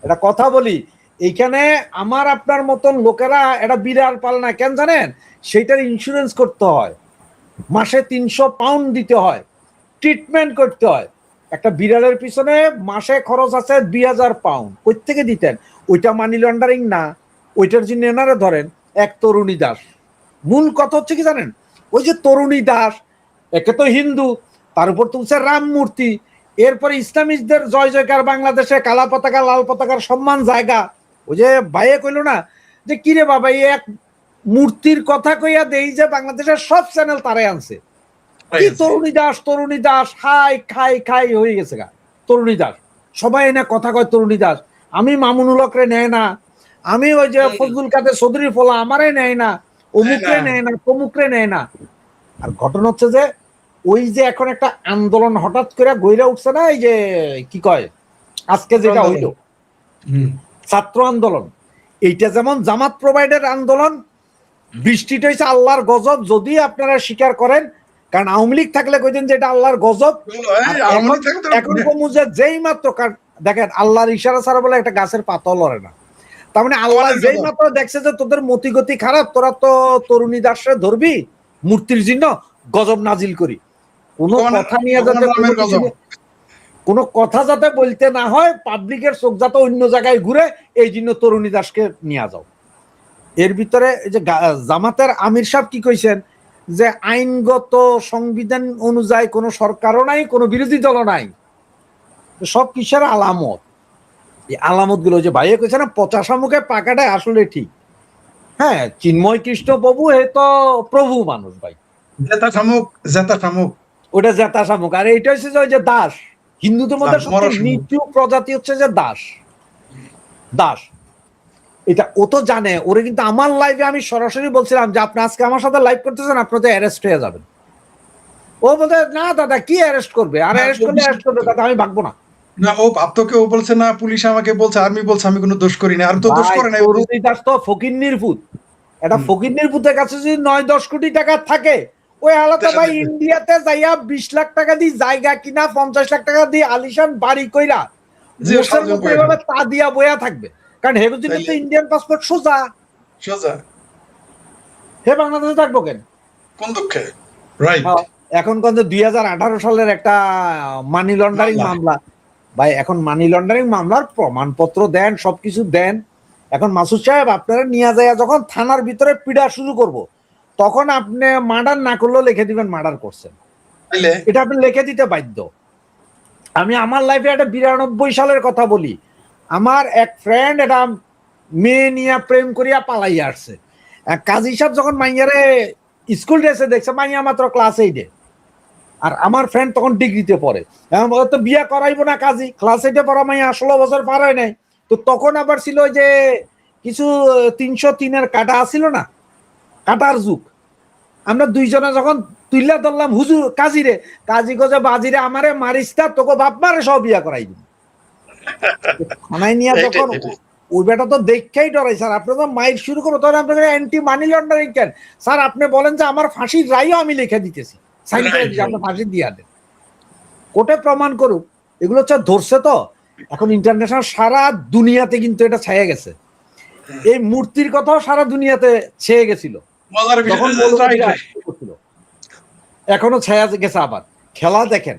এটা কথা বলি, এইখানে আমার আপনার মতন লোকেরা এটা বিড়াল পালে না, কেন জানেন? সেইটার ইন্স্যুরেন্স করতে হয়, মাসে 300 পাউন্ড দিতে হয়, ট্রিটমেন্ট করতে হয়। একটা বিড়ালের পিছনে মাসে খরচ আছে 2,000 পাউন্ড, কই থেকে দিতেন? ওইটা মানি লন্ডারিং না, ওইটার জন্য এনারা ধরেন এক তরুণী দাস। মূল কথা হচ্ছে কি জানেন, ওই যে তরুণী দাস, একে তো হিন্দু, তার উপর তুলছে রাম মূর্তি, এরপরে ইসলামিস্টদের জয় জয়কার, বাংলাদেশে কালা পতাকা লাল পতাকার সম্মান জায়গা। ওই যে ভাইয়ে কইল না যে কিরে বাবা, এই এক মূর্তির কথা কইয়া দেই যে বাংলাদেশের সব চ্যানেল তারাই আনছে, কি তরুণী দাস, তরুণী দাস, হাই খাই খাই হয়ে গেছে গা তরুণী দাস। সবাই না কথা কয় তরুণী দাস, আমি মামুনুল হকরে নেয় না, আমি ওই যে ফজলুল কাদের চৌধুরী ফোলা আমারে নেয় না, অমুকরে নেয় না, তমুকরে নেয় না। আর ঘটনা হচ্ছে যে ওই যে এখন একটা আন্দোলন হঠাৎ করে গইরা উঠছে না, এই যে কি কয় আজকে যেটা হইল ছাত্র আন্দোলন, এইটা যেমন জামাত প্রোভাইডার আন্দোলন, বৃষ্টিটা হয়েছে আল্লাহর গজব, যদি আপনারা স্বীকার করেন, কারণ আওয়ামী লীগ থাকলে কইতেন যে এটা আল্লাহর গজব। এখন কমুজে যেই মাত্র, দেখেন আল্লাহর ইশারা ছাড়া বলে একটা গাছের পাতাও লড়ে না, তার মানে আল্লাহ যেই মাত্র দেখছে যে তোদের মতিগতি খারাপ, তোরা তো তরুণী দাসরে ধরবি মূর্তির জন্য, গজব নাজিল করি, কোনো ভগবানের- কথা নিয়ে যাতে ভগবানের নামের গজব। কোনো কথা যাতে বলতে না হয়, পাবলিকের চোখ যাতে অন্য জায়গায় ঘুরে, এই জন্য তরুণী দাসকে নিয়ে যাও। এর ভিতরে এই যে জামাতের আমির সাহেব কি কইছেন যে আইনগত সংবিধান অনুযায়ী কোনো সরকারও নাই, কোনো বিরোধী দলও নাই, সব কিসের আলামত। এই আলামত গুলো যে ভাইয়ে কইছে না, পচা শামুকে পাকাটা আসলে ঠিক। হ্যাঁ, চিন্ময় কৃষ্ণ প্রভু এ তো প্রভু মানুষ ভাই, জেতা শামুক, জেতা শামুক। ওটা জেতা শামুক। আর এইটা হচ্ছে যে ওই যে দাস, হিন্দুদের মধ্যে দাস, মরা সবচেয়ে শামুক। নিচু প্রজাতি হচ্ছে যে দাস। দাস এটা ও তো জানে। ওরে কিন্তু আমার লাইভে আমি সরাসরি বলছিলাম যে আপনি আজকে আমার সাথে লাইভ করতেছেন, আপনি তো অ্যারেস্ট হয়ে যাবেন। ও বলতে না দাদা কি অ্যারেস্ট করবে, আর অ্যারেস্ট করলে অ্যারেস্ট করবে দাদা, আমি ভাগবো না। না, ও ভাবতো কে, ও বলছে না পুলিশ আমাকে বলছে, আর্মি বলছে আমি কোনো দোষ করি না। আর তো দোষ ভাই, করে নাই। তরুণী দাস তো ফকিন্নির পুত। এটা ফকিন্নির পুতের কাছে যদি 9-10 কোটি টাকা থাকে, ওই হালাতে ভাই ইন্ডিয়াতে যাইয়া 20 লাখ টাকা দিয়ে জায়গা কিনা, 50 লাখ টাকা দিয়ে আলিশান বাড়ি কইরা জি, মোষের সাহায্য মতো করে। এভাবে তা দিয়া বয়া থাকবে। কারণ হেগুর জন্য তো তাইলে- ইন্ডিয়ান পাসপোর্ট সোজা। সোজা। হে বাংলাদেশে থাকবো কেন? কোন দুঃখে? রাইট। এখন কিন্তু 2018 সালের একটা মানি লন্ডারিং মামলা। ভাই এখন মানি লন্ডারিং মামলার প্রমাণপত্র দেন, সবকিছু দেন। এখন মাসুদ সাহেব আপনারা নিয়ে যায় যখন থানার ভিতরে পিড়া শুরু করব, তখন আপনি মার্ডার না করলেও লিখে দিবেন মার্ডার করছেন। তাইলে এটা আপনি লিখে দিতে বাধ্য। আমি আমার লাইফে একটা 92 সালের কথা বলি। আমার এক ফ্রেন্ড এটা মেয়ে নিয়ে প্রেম করিয়া পালাইয়া আসছে। কাজী সাহেব যখন মাইয়ারে স্কুল ড্রেসে দেখছে, মাইয়া মাত্র ক্লাস 8-এ, আর আমার ফ্রেন্ড তখন ডিগ্রিতে পড়ে। এখন বলে তো বিয়ে করাইবো না, কাজী ক্লাস 8-এ পড়া মাইয়া 16 বছর পার হয় নাই। তো তখন আবার ছিল ওই যে কিছু 303-এর কাটা আসছিল না, কাটার যুগ। আমরা দুইজনে যখন তুইলা ধরলাম হুজুর কাজীরে, কাজী গজে বাজিরে আমারে মারিস্তা, তোকে বাপ মারে সব বিয়া করাই দিবি। থানায় নিয়ে যখন ওই বেটা তো দেখেই ডরাই, স্যার আপনি তো মাইক শুরু করবো, তখন আপনাকে অ্যান্টি মানি লন্ডারিং কেন স্যার? আপনি বলেন যে আমার ফাঁসির রায়ও আমি লিখে দিতেছি, সাইন করে দিচ্ছি, আপনি ফাঁসি দিয়ে দেন, কোর্টে প্রমাণ করুক। এগুলো হচ্ছে ধরছে তো। এখন ইন্টারন্যাশনাল সারা দুনিয়াতে কিন্তু এটা ছায়া গেছে। এই মূর্তির কথাও সারা দুনিয়াতে ছেয়ে গেছিল মজার যখন এখনো ছায়া গেছে। আবার খেলা দেখেন,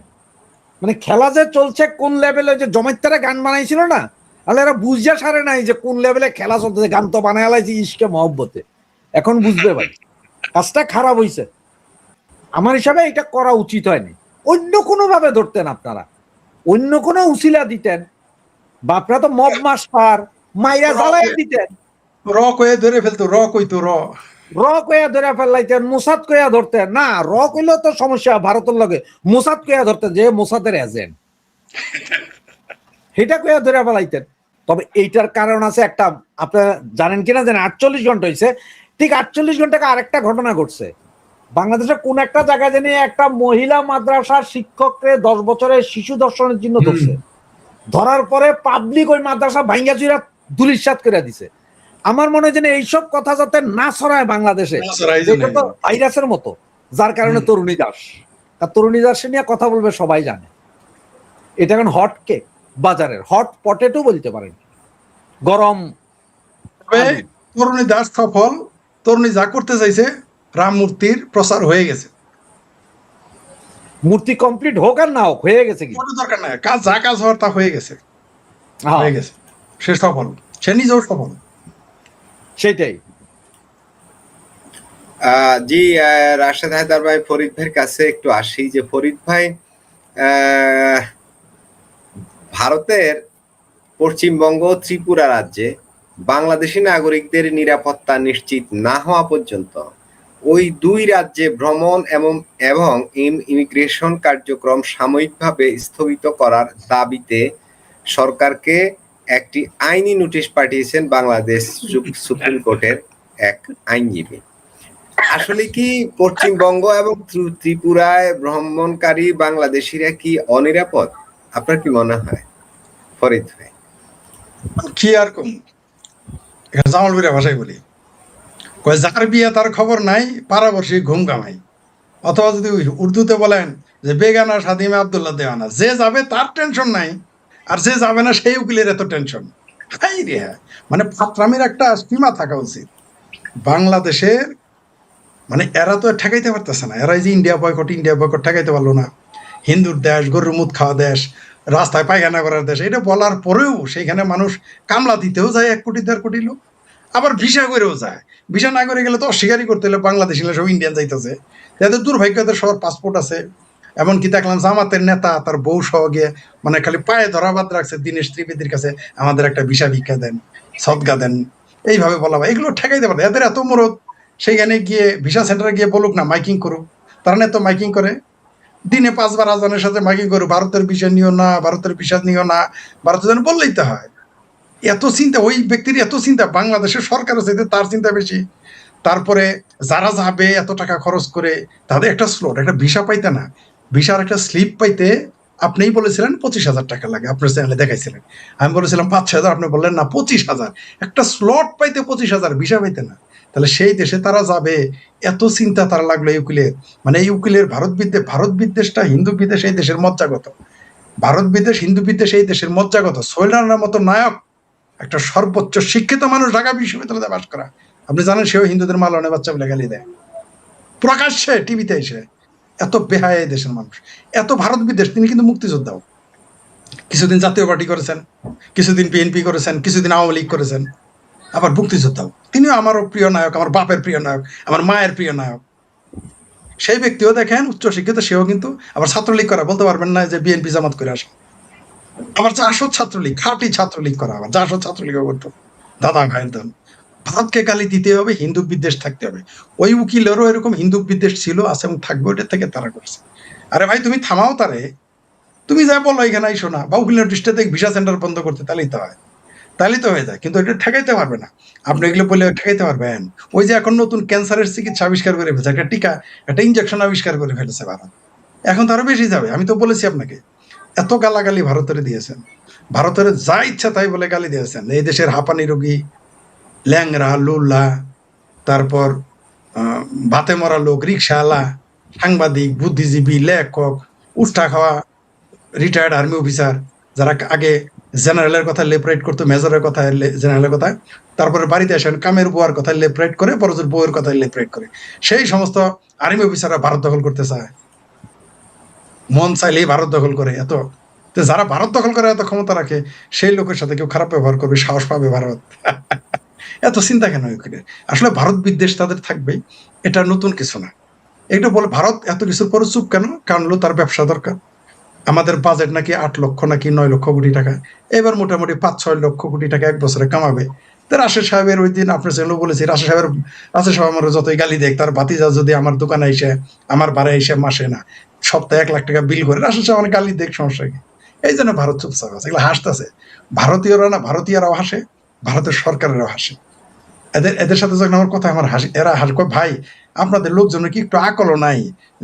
মানে খেলা যে চলছে কোন লেভেলে, যে জমাইতারা গান বানাইছিল না, তাহলে এরা বুঝিয়া সারে নাই যে কোন লেভেলে খেলা চলতেছে। গান তো বানায় লাইছে ইশকে মহব্বতে, এখন বুঝবে ভাই কাজটা খারাপ হইছে। আমার হিসাবে এটা করা উচিত হয়নি। অন্য কোনো ভাবে ধরতেন আপনারা, অন্য কোনো উসিলা দিতেন, বা আপনারা তো মব মাস্টার মাইরা জ্বালাই দিতেন, র কয়ে ধরে ফেলতো, র কইতো, র কইয়া ধরে ফেলাইতেন, মোসাদ কইয়া ধরতেন না। র কইলেও তো সমস্যা ভারতের লগে, মোসাদ কইয়া ধরতেন যে মোসাদের এজেন্ট, সেটা কইয়া ধরে ফেলাইতেন। তবে এইটার কারণ আছে একটা, আপনারা জানেন কিনা জানেন, 48 ঘন্টা হয়েছে, ঠিক 48 ঘন্টাকে আরেকটা ঘটনা ঘটছে বাংলাদেশের কোন একটা জায়গায় জানি একটা মহিলা মাদ্রাসার শিক্ষককে 10 বছরের শিশু দর্শনের জন্য ধরছে। ধরার পরে পাবলিক ওই মাদ্রাসা ভাঙ্গা চুরা ধুলিস্যাৎ করে দিছে। আমার মনে হয় যে এইসব কথা যাতে না ছড়ায় বাংলাদেশে, এটা তো ভাইরাসের মতো, যার কারণে তরুণী দাস, আর তরুণী দাসে নিয়ে কথা বলবে সবাই জানে। এটা এখন হট কেক, বাজারের হট পটেটো বলতে পারেন, গরম। তরুণী দাস সফল, তরুণী যা করতে চাইছে রাম মূর্তির প্রচার হয়ে গেছে। মূর্তি কমপ্লিট হোক আর না হোক, হয়ে গেছে কি দরকার নাই, কাজ যা কাজ হওয়ার তা হয়ে গেছে, হয়ে গেছে। সে সফল, সে নিজেও সফল। সেটাই। জি, রাশেদ হায়দার ভাই, ফরিদ ভাইয়ের কাছে একটু আসি। যে ফরিদ ভাই, ভারতের পশ্চিমবঙ্গ ত্রিপুরা রাজ্যে বাংলাদেশি নাগরিকদের নিরাপত্তা নিশ্চিত না হওয়া পর্যন্ত ওই দুই রাজ্যে ভ্রমণ এবং ইমিগ্রেশন কার্যক্রম সাময়িকভাবে স্থগিত করার দাবিতে সরকারকে একটি আইনি নোটিশ পাঠিয়েছেন বাংলাদেশ সুপ্রিম কোর্টের এক আইনজীবী। আসলে কি পশ্চিমবঙ্গ এবং ত্রিপুরায় ভ্রমণকারী বাংলাদেশিরা কি অনিরাপদ? আপনার কি মনে হয় ফরিদ ভাই? কি আর কম, জামালপুরের ভাষায় বলি, যার বিয়ে তার খবর নাই, পাড়াবর্ষী ঘুম কামাই। অথবা যদি উর্দুতে বলেন যে বেগানা স্বাধীমে আব্দুল্লাহ দেওয়ানা, যে যাবে তার টেনশন নাই, আর যে যাবে না সেই উকিলের এত টেনশন। হাই রে, মানে ফাত্রামির একটা সীমা থাকা উচিত। বাংলাদেশের মানে এরা তো আর ঠেকাইতে পারতেছে না, এরা এই যে ইন্ডিয়া বয়কট ঠেকাইতে পারলো না। হিন্দুর দেশ, গরুর মুদ খাওয়া দেশ, রাস্তায় পায়খানা করার দেশ, এটা বলার পরেও সেইখানে মানুষ কামলা দিতেও যায় 1 কোটি 1.5 কোটি লোক, আবার ভিসা করেও যায়। ভিসা না করে গেলে তো অস্বীকারই করতে হলে বাংলাদেশি সব ইন্ডিয়ান যাইতেছে। এদের দুর্ভাগ্য, এদের সবার পাসপোর্ট আছে। এমনকি দেখলাম জামাতের নেতা তার বউ সহ গিয়ে মানে খালি পায়ে ধরা বাদ রাখছে দীনেশ ত্রিবেদীর কাছে, আমাদের একটা ভিসা ভিক্ষা দেন, সদগা দেন, এইভাবে বলা হয়। এগুলো ঠেকাইতে পারে, এদের এত মরদ সেইখানে গিয়ে ভিসা সেন্টারে গিয়ে বলুক না মাইকিং করুক, তারা না এত মাইকিং করে, দিনে 5 বার আজানের সাথে মাইকিং করুক, ভারতের ভিসা নিও না, ভারতের ভিসা নিও না, ভারতের জন্য বললেই তো হয়। এত চিন্তা ওই ব্যক্তির, এত চিন্তা, বাংলাদেশের সরকারের চাইতে তার চিন্তা বেশি। তারপরে যারা যাবে এত টাকা খরচ করে, তাদের একটা স্লট, একটা ভিসা পাইতে না, ভিসার একটা স্লিপ পাইতে আপনিই বলেছিলেন 25,000 টাকা লাগে, আপনার চ্যানেলে দেখাইছিলেন। আমি বলেছিলাম 5-6 হাজার, আপনি বললেন না 25,000। একটা স্লট পাইতে 25,000, ভিসা পাইতে না। তাহলে সেই দেশে তারা যাবে, এত চিন্তা তারা লাগলো এই উকিলের। মানে এই উকিলের ভারত বিদ্বেষটা, হিন্দু বিদ্বেষ এই দেশের মজ্জাগত, ভারত বিদ্বেষ হিন্দু বিদ্বেষ এই দেশের মজ্জাগত। সোহেল রানার মতো নায়ক, একটা সর্বোচ্চ শিক্ষিত মানুষ, ঢাকা বিশ্ববিদ্যালয়ে বাস করা, আপনি জানেন সেও হিন্দুদের মালনে বাচ্চা বলে গালি দেয় প্রকাশ্যে টিভিতে এসে। এত বেহায় এই দেশের মানুষ, এত ভারত বিদ্বেষ। তিনি কিন্তু মুক্তিযোদ্ধাও, কিছুদিন জাতীয় পার্টি করেছেন, কিছুদিন বিএনপি করেছেন, কিছুদিন আওয়ামী লীগ করেছেন, আবার মুক্তিযোদ্ধাও। তিনিও আমারও প্রিয় নায়ক, আমার বাপের প্রিয় নায়ক, আমার মায়ের প্রিয় নায়ক। সেই ব্যক্তিও দেখেন উচ্চশিক্ষিত, সেও কিন্তু আবার ছাত্রলীগ করা, বলতে পারবেন না যে বিএনপি জামাত করে আসে। আবার জাসদ ছাত্রলীগ, খাঁটি ছাত্রলীগ করা, আবার জাসদ ছাত্রলীগও করতো, দাদা ভাইয়ের দল। ভারতকে গালি দিতে হবে, হিন্দু বিদ্বেষ থাকতে হবে। ওই উকিলেরও এরকম হিন্দু বিদ্বেষ ছিল, আছে এবং থাকবে, ওটা থেকে তারা করছে। আরে ভাই তুমি থামাও তারে, তুমি যা বলো এখানে আইসো না, বা উকিল নোটিশটা দেখ ভিসা সেন্টার বন্ধ করতে, তাহলেই তো হয়, তাহলেই তো হয়ে যায়। কিন্তু এটা ঠেকাইতে পারবে না, আপনি এগুলো বলে ঠেকাইতে পারবেন? ওই যে এখন নতুন ক্যান্সারের চিকিৎসা আবিষ্কার করে ফেলছে, একটা টিকা, একটা ইনজেকশন আবিষ্কার করে ফেলেছে ভারত। এখন তো আরো বেশি যাবে। আমি তো বলেছি আপনাকে, এত গালাগালি ভারতের দিয়েছেন, ভারতের যা ইচ্ছা তাই বলে গালি দিয়েছেন। এই দেশের হাঁপানি রোগী, ল্যাংরা, লুল্লা, তারপর ভাতে মরা লোক, রিক্সাওয়ালা, সাংবাদিক, বুদ্ধিজীবী, লেখক, উষ্টা খাওয়া রিটায়ার্ড আর্মি অফিসার, যারা আগে জেনারেলের কথা লেপারেট করতো, মেজরের কথা জেনারেলের কথা, তারপরে বাড়িতে আসেন কামের বুয়ার কথা লেপারেট করে, বড়জোর বউয়ের কথা লেপারেট করে, সেই সমস্ত আর্মি অফিসাররা ভারত দখল করতে চায়, মন চাইলেই ভারত দখল করে। এত যারা ভারত দখল করে, এত ক্ষমতা রাখে, সেই লোকের সাথে কেউ খারাপ ব্যবহার করবে, সাহস পাবে ভারত? এত চিন্তা কেন? আসলে ভারত বিদ্বেষ তাদের থাকবেই, এটা নতুন কিছু না। এটা বলে ভারত এত কিছুর পরে চুপ কেন? কারণ হলো তার ব্যবসা দরকার। আমাদের বাজেট নাকি 8 লক্ষ নাকি 9 লক্ষ কোটি টাকা, এবার মোটামুটি 5-6 লক্ষ কোটি টাকা 1 বছরে কামাবে। তো রাশেদ সাহেবের ওই দিন আপনার চ্যানেলে বলেছি, রাশেদ সাহেব আমার যতই গালি দেখ, তার ভাতিজা যদি আমার দোকানে এসে, আমার বাড়ায় এসে মাসে না সপ্তাহে 1 লাখ টাকা বিল করে, রাশেদ সাহেব অনেক গালি দেখ, সমস্যা কি? এই জন্য ভারত চুপচাপ আছে, এগুলো হাসতেছে। ভারতীয়রা না, ভারতীয়রাও হাসে, ভারতের সরকারেরাও হাসে। এদের সাথে যখন আমার কথা, আমার হাসি, এরা হাসবে, ভাই আপনাদের লোকজনের কি একটু আকল নাই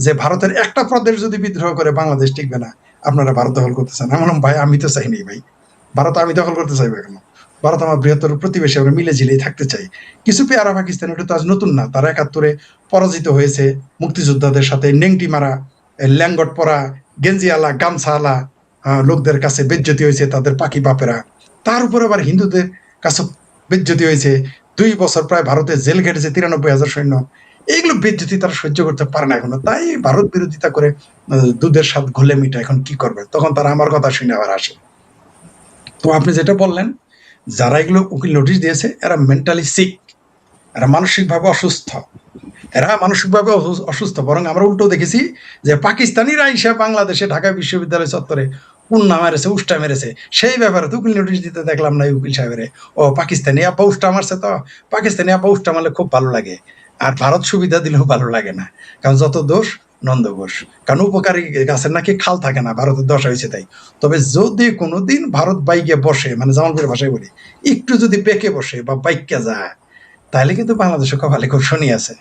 যে ভারতের একটা প্রদেশ যদি বিদ্রোহ করে বাংলাদেশ টিকবে না, আপনারা ভারত দখল করতে চান? আমি বললাম ভাই আমি তো চাইনি ভাই, ভারত আমি দখল করতে চাইবো কেন? ভারত আমার বৃহত্তর প্রতিবেশী, আমরা মিলে ঝিলেই থাকতে চাই। কিছু পেয়ারা পাকিস্তান, ওটা তো আজ নতুন না, তারা 71-এ পরাজিত হয়েছে, মুক্তিযোদ্ধাদের সাথে নেংটি মারা, ল্যাঙ্গট পরা, গেঞ্জি আলা, গামছা আলা লোকদের কাছে বেজ্জতি হয়েছে তাদের পাখি বাপেরা। তার উপর আবার হিন্দুদের কাছে বেজ্জতি হয়েছে। 2 বছর প্রায় ভারতে জেল খেটেছে 93,000 সৈন্য। এইগুলো বেজ্জতি তারা সহ্য করতে পারে না এখনো, তাই ভারত বিরোধিতা করে দুধের স্বাদ ঘোলে মিঠা, এখন কি করবে? তখন তারা আমার কথা শুনে আবার আসে। তো আপনি যেটা বললেন, যারা এগুলো উকিল নোটিশ দিয়েছে, এরা মেন্টালি সিক, এরা মানসিকভাবে অসুস্থ, এরা মানসিকভাবে অসুস্থ। বরং আমরা উল্টো দেখেছি যে পাকিস্তানিরা এসে বাংলাদেশে ঢাকা বিশ্ববিদ্যালয় চত্বরে উন্না মেরেছে, উষ্টা মেরেছে, সেই ব্যাপারে তো উকিল নোটিশ দিতে দেখলাম না উকিল সাহেবের। ও পাকিস্তানি আপা উষ্টা মারছে, তো পাকিস্তানি আপা উষ্টা মারলে খুব ভালো লাগে, আর ভারত সুবিধা দিলেও ভালো লাগে না, কারণ যত দোষ নন্দ ঘোষ। কারণ উপকারী গাছের নাকি খাল থাকে না, ভারতের দশা হয়েছে তাই। তবে যদি কোনোদিন ভারত বাইকে বসে, মানে জামালপুরের ভাষায় বলি, একটু যদি বেঁকে বসে বা বাইকে যায়, তাহলে কিন্তু বাংলাদেশের কপালে খুব শনি আছে।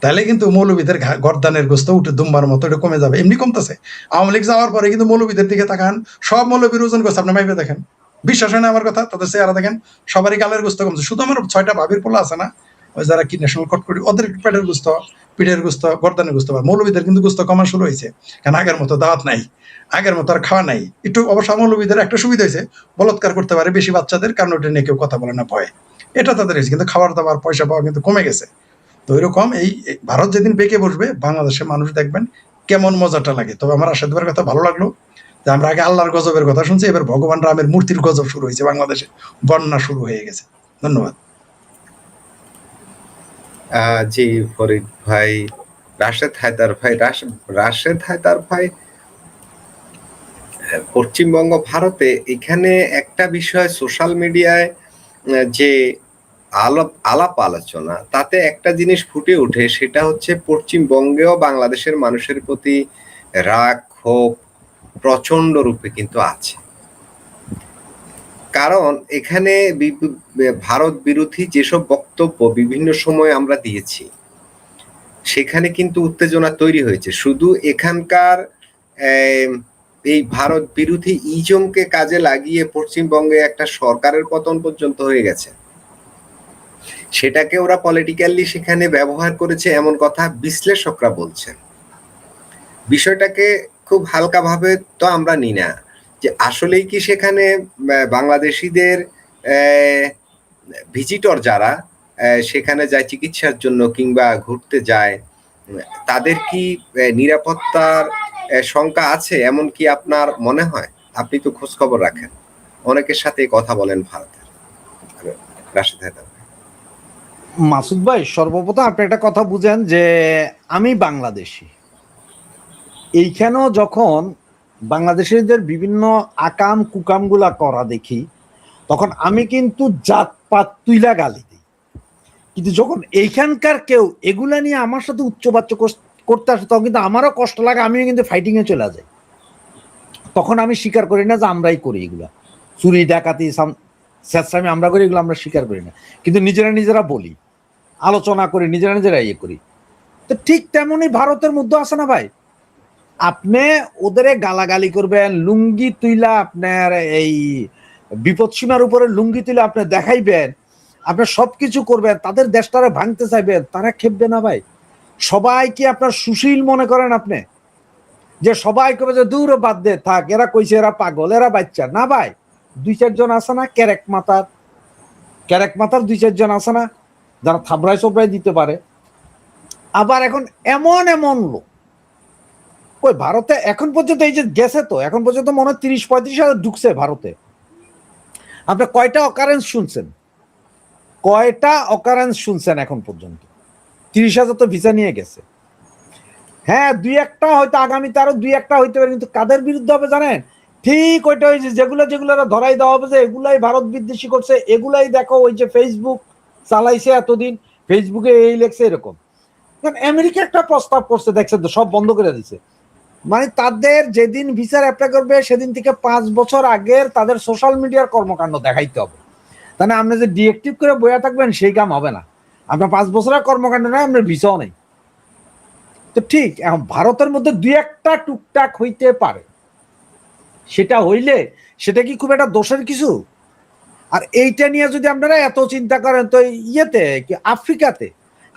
তাহলে কিন্তু মৌলবীদের গর্দানের গোস্ত উঠে দুম্বার মতো এটা কমে যাবে, এমনি কমতেছে। আওয়ামী লীগ যাওয়ার পরে কিন্তু মৌলবীদের দিকে তাকান, সব মৌলবীর ওজন গোস্ত আপনি মাইপে দেখেন, বিশ্বাস হয় না আমার কথা, তাদের চেহারা দেখেন, সবারই গালের গোস্ত কমছে। শুধু আমার 6টা ভাবির পোলা আছে না, ওই যারা কি ন্যাশনাল কটকটি, ওদের পেটের গোস্ত, পিঠের গোস্ত, গর্দানের গোস্ত, মৌলবীদের কিন্তু গোস্ত কমা শুরু হয়েছে, কারণ আগের মতো দাওয়াত নাই, আগের মতো আর খাওয়া নাই। একটু অবশ্য মৌলবীদের একটা সুবিধা হয়েছে, বলৎকার করতে পারে বেশি বাচ্চাদের, কারণ ওটা নিয়ে কেউ কথা বলে না ভয়ে, এটা তাদের হয়েছে। কিন্তু খাবার দাবার পয়সা পাওয়া কিন্তু কমে গেছে। তো ওইরকম এই ভারত যেদিন বেঁকে বসবে বাংলাদেশের মানুষ দেখবেন কেমন মজাটা লাগে। তবে আমার রাশেদ ভাইয়ের কথা ভালো লাগলো যে আমরা আগে আল্লাহর গজবের কথা শুনছি, এবার ভগবান রামের মূর্তির গজব শুরু হয়েছে, বাংলাদেশে বন্যা শুরু হয়ে গেছে। ধন্যবাদ। জি ফরিদ ভাই, রাশেদ হায়দার ভাই, রাশেদ হায়দার ভাই, পশ্চিমবঙ্গ ভারতে এখানে একটা বিষয় সোশ্যাল মিডিয়ায় যে আলাপ আলোচনা, তাতে একটা জিনিস ফুটে ওঠে, সেটা হচ্ছে পশ্চিমবঙ্গেও বাংলাদেশের মানুষের প্রতি রাগ ক্ষোভ প্রচন্ড রূপে কিন্তু আছে। কারণ এখানে ভারত বিরোধী যেসব বক্তব্য বিভিন্ন সময় আমরা দিয়েছি, সেখানে কিন্তু উত্তেজনা তৈরি হয়েছে। শুধু এখানকার এই ভারত বিরোধী ইজমকে কাজে লাগিয়ে পশ্চিমবঙ্গে একটা সরকারের পতন পর্যন্ত হয়ে গেছে। সেটাকে ওরা পলিটিক্যালি সেখানে ব্যবহার করেছে, এমন কথা বিশ্লেষকরা বলছেন। বিষয়টাকে খুব হালকাভাবে তো আমরা নিই না, যে আসলেই কি সেখানে বাংলাদেশিদের ভিজিটর যারা সেখানে যায় চিকিৎসার জন্য কিংবা ঘুরতে যায়, তাদের কি নিরাপত্তার শঙ্কা আছে, এমন কি আপনার মনে হয়? আপনি তো খোঁজ খবর রাখেন, অনেকের সাথে কথা বলেন ভারতের। রাশেদ হায়দার মাসুদ ভাই, সর্বপ্রথম আপনি একটা কথা বুঝেন যে আমি বাংলাদেশি। এইখানেও যখন বাংলাদেশিদের বিভিন্ন আকাম কুকাম গুলা করা দেখি, তখন আমি কিন্তু জাতপাত তুইলা গালি দিই। কিন্তু যখন এইখানকার কেউ এগুলা নিয়ে আমার সাথে উচ্চবাচ্য করতে আসে, তখন কিন্তু আমারও কষ্ট লাগে, আমিও কিন্তু ফাইটিং এ চলে যাই। তখন আমি স্বীকার করি না যে আমরাই করি এগুলা, চুরি ডাকাতি স্যাঁচরামি আমরা করি, এগুলো আমরা স্বীকার করি না, কিন্তু নিজেরা বলি, আলোচনা করি, নিজেরা ইয়ে করি। তো ঠিক তেমনই ভারতের মধ্যে আছে না ভাই, আপনি ওদের গালাগালি করবেন, লুঙ্গি তুইলা আপনার এই বিপদ সীমার উপরে লুঙ্গি তুইলা আপনি দেখাইবেন, আপনি সবকিছু করবেন, তাদের দেশটারে ভাঙতে চাইবেন, তারা খেপবে না ভাই। সবাই কি আপনার সুশীল মনে করেন আপনি, যে সবাই কবে যে দূর বাদ দে থাক, এরা কইছে এরা পাগল, এরা বাচ্চা না ভাই? দুই চারজন আছে না ক্যারেক মাথার দুই চারজন আছে না, যারা থাবড়াই সবরাই দিতে পারে। আবার এখন এমন লোক ওই ভারতে এখন পর্যন্ত, এই যে গেছে তো এখন পর্যন্ত মনে হয় 30-35 হাজার ঢুকছে ভারতে। আপনি কয়টা অকারেন্স শুনছেন এখন পর্যন্ত? 30,000 তো ভিসা নিয়ে গেছে। হ্যাঁ, দুই একটা হয়তো আগামীতে আরো দুই একটা হইতে পারে, কিন্তু কাদের বিরুদ্ধে হবে জানেন? ঠিক ওইটা হয়েছে, যেগুলো ধরাই দেওয়া হবে যে এগুলাই ভারত বিদ্বেষী করছে, এগুলাই দেখো ওই যে ফেসবুক চালাইছে এতদিন, ফেসবুকে এই লেখছে এরকম। আমেরিকা একটা প্রস্তাব করছে, দেখছেন তো, সব বন্ধ করে দিছে। মানে তাদের যেদিন ভিসার অ্যাপ্লাই করবে সেদিন থেকে 5 বছর আগের তাদের সোশ্যাল মিডিয়ার কর্মকাণ্ড দেখাইতে হবে। তাহলে আপনি যে ডিএক্টিভ করে বইয়া থাকবেন সেই কাম হবে না। আপনার 5 বছরের কর্মকাণ্ড নয়, আপনার ভিসাও নেই। তো ঠিক এখন ভারতের মধ্যে দুই একটা টুকটাক হইতে পারে, সেটা হইলে সেটা কি খুব একটা দোষের কিছু? আর এইটা নিয়ে যদি আপনারা এত চিন্তা করেন, তো ইয়েতে কি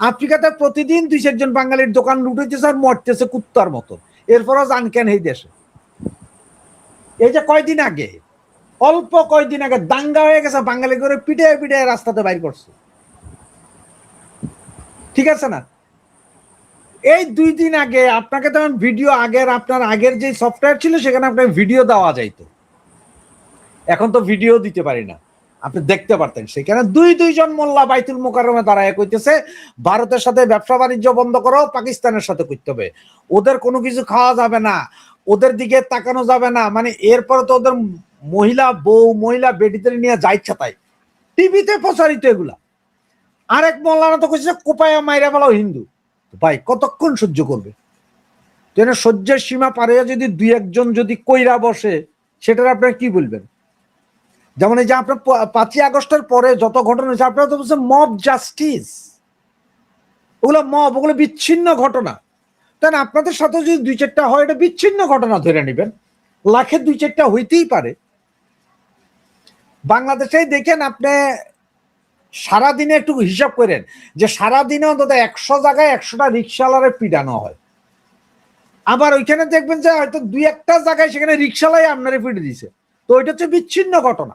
আফ্রিকাতে প্রতিদিন 2-4 জন বাঙালির দোকান লুটাইতেছে আর মরতেছে কুত্তার মতো, এরপরও জান কেন এই দেশে? এই যে অল্প কয়দিন আগে দাঙ্গা হয়ে গেছে, বাঙালি করে পিটে রাস্তাতে বাইর করছে, ঠিক আছে না? এই 2 দিন আগে আপনাকে তখন ভিডিও, আপনার আগের যে সফটওয়্যার ছিল সেখানে আপনাকে ভিডিও দেওয়া যাইতো, এখন তো ভিডিও দিতে পারি না, আপনি দেখতে পারতেন। সেখানে 2 জন মোল্লা বাইতুল মোকাররমে দাঁড়ায় কইতেছে ভারতের সাথে ব্যবসা বাণিজ্য বন্ধ করো, পাকিস্তানের সাথে করতে হবে, ওদের কোনো কিছু খাওয়া যাবে না, ওদের দিকে তাকানো যাবে না। মানে এরপরে তো ওদের মহিলা বেটিদের নিয়ে যা ইচ্ছা তাই টিভিতে প্রচারিত এগুলা। আরেক মোল্লানা তো কইছে কোপায়া মাইরা বলাও হিন্দু। ভাই কতক্ষণ সহ্য করবে? সহ্যের সীমা পারে যদি 2-1 জন যদি কইরা বসে, সেটার আপনারা কি বলবেন? যেমন এই যে আপনার 5ই আগস্টের পরে যত ঘটনা হয়েছে, আপনারা তো বলছেন মব জাস্টিস, ওগুলো বিচ্ছিন্ন ঘটনা। তাই আপনাদের সাথে যদি 2-4টা হয়, এটা বিচ্ছিন্ন ঘটনা ধরে নেবেন, লাখে 2-4টা হইতেই পারে। বাংলাদেশে দেখেন আপনি সারাদিনে একটু হিসাব করেন যে সারাদিনে অন্তত 100 জায়গায় 100টা রিক্সাওয়ালারে পিটানো হয়। আবার ওইখানে দেখবেন যে হয়তো 2-1টা জায়গায় সেখানে রিক্সাওয়ালাই আপনারে পিটে দিছে। তো ওইটা হচ্ছে বিচ্ছিন্ন ঘটনা,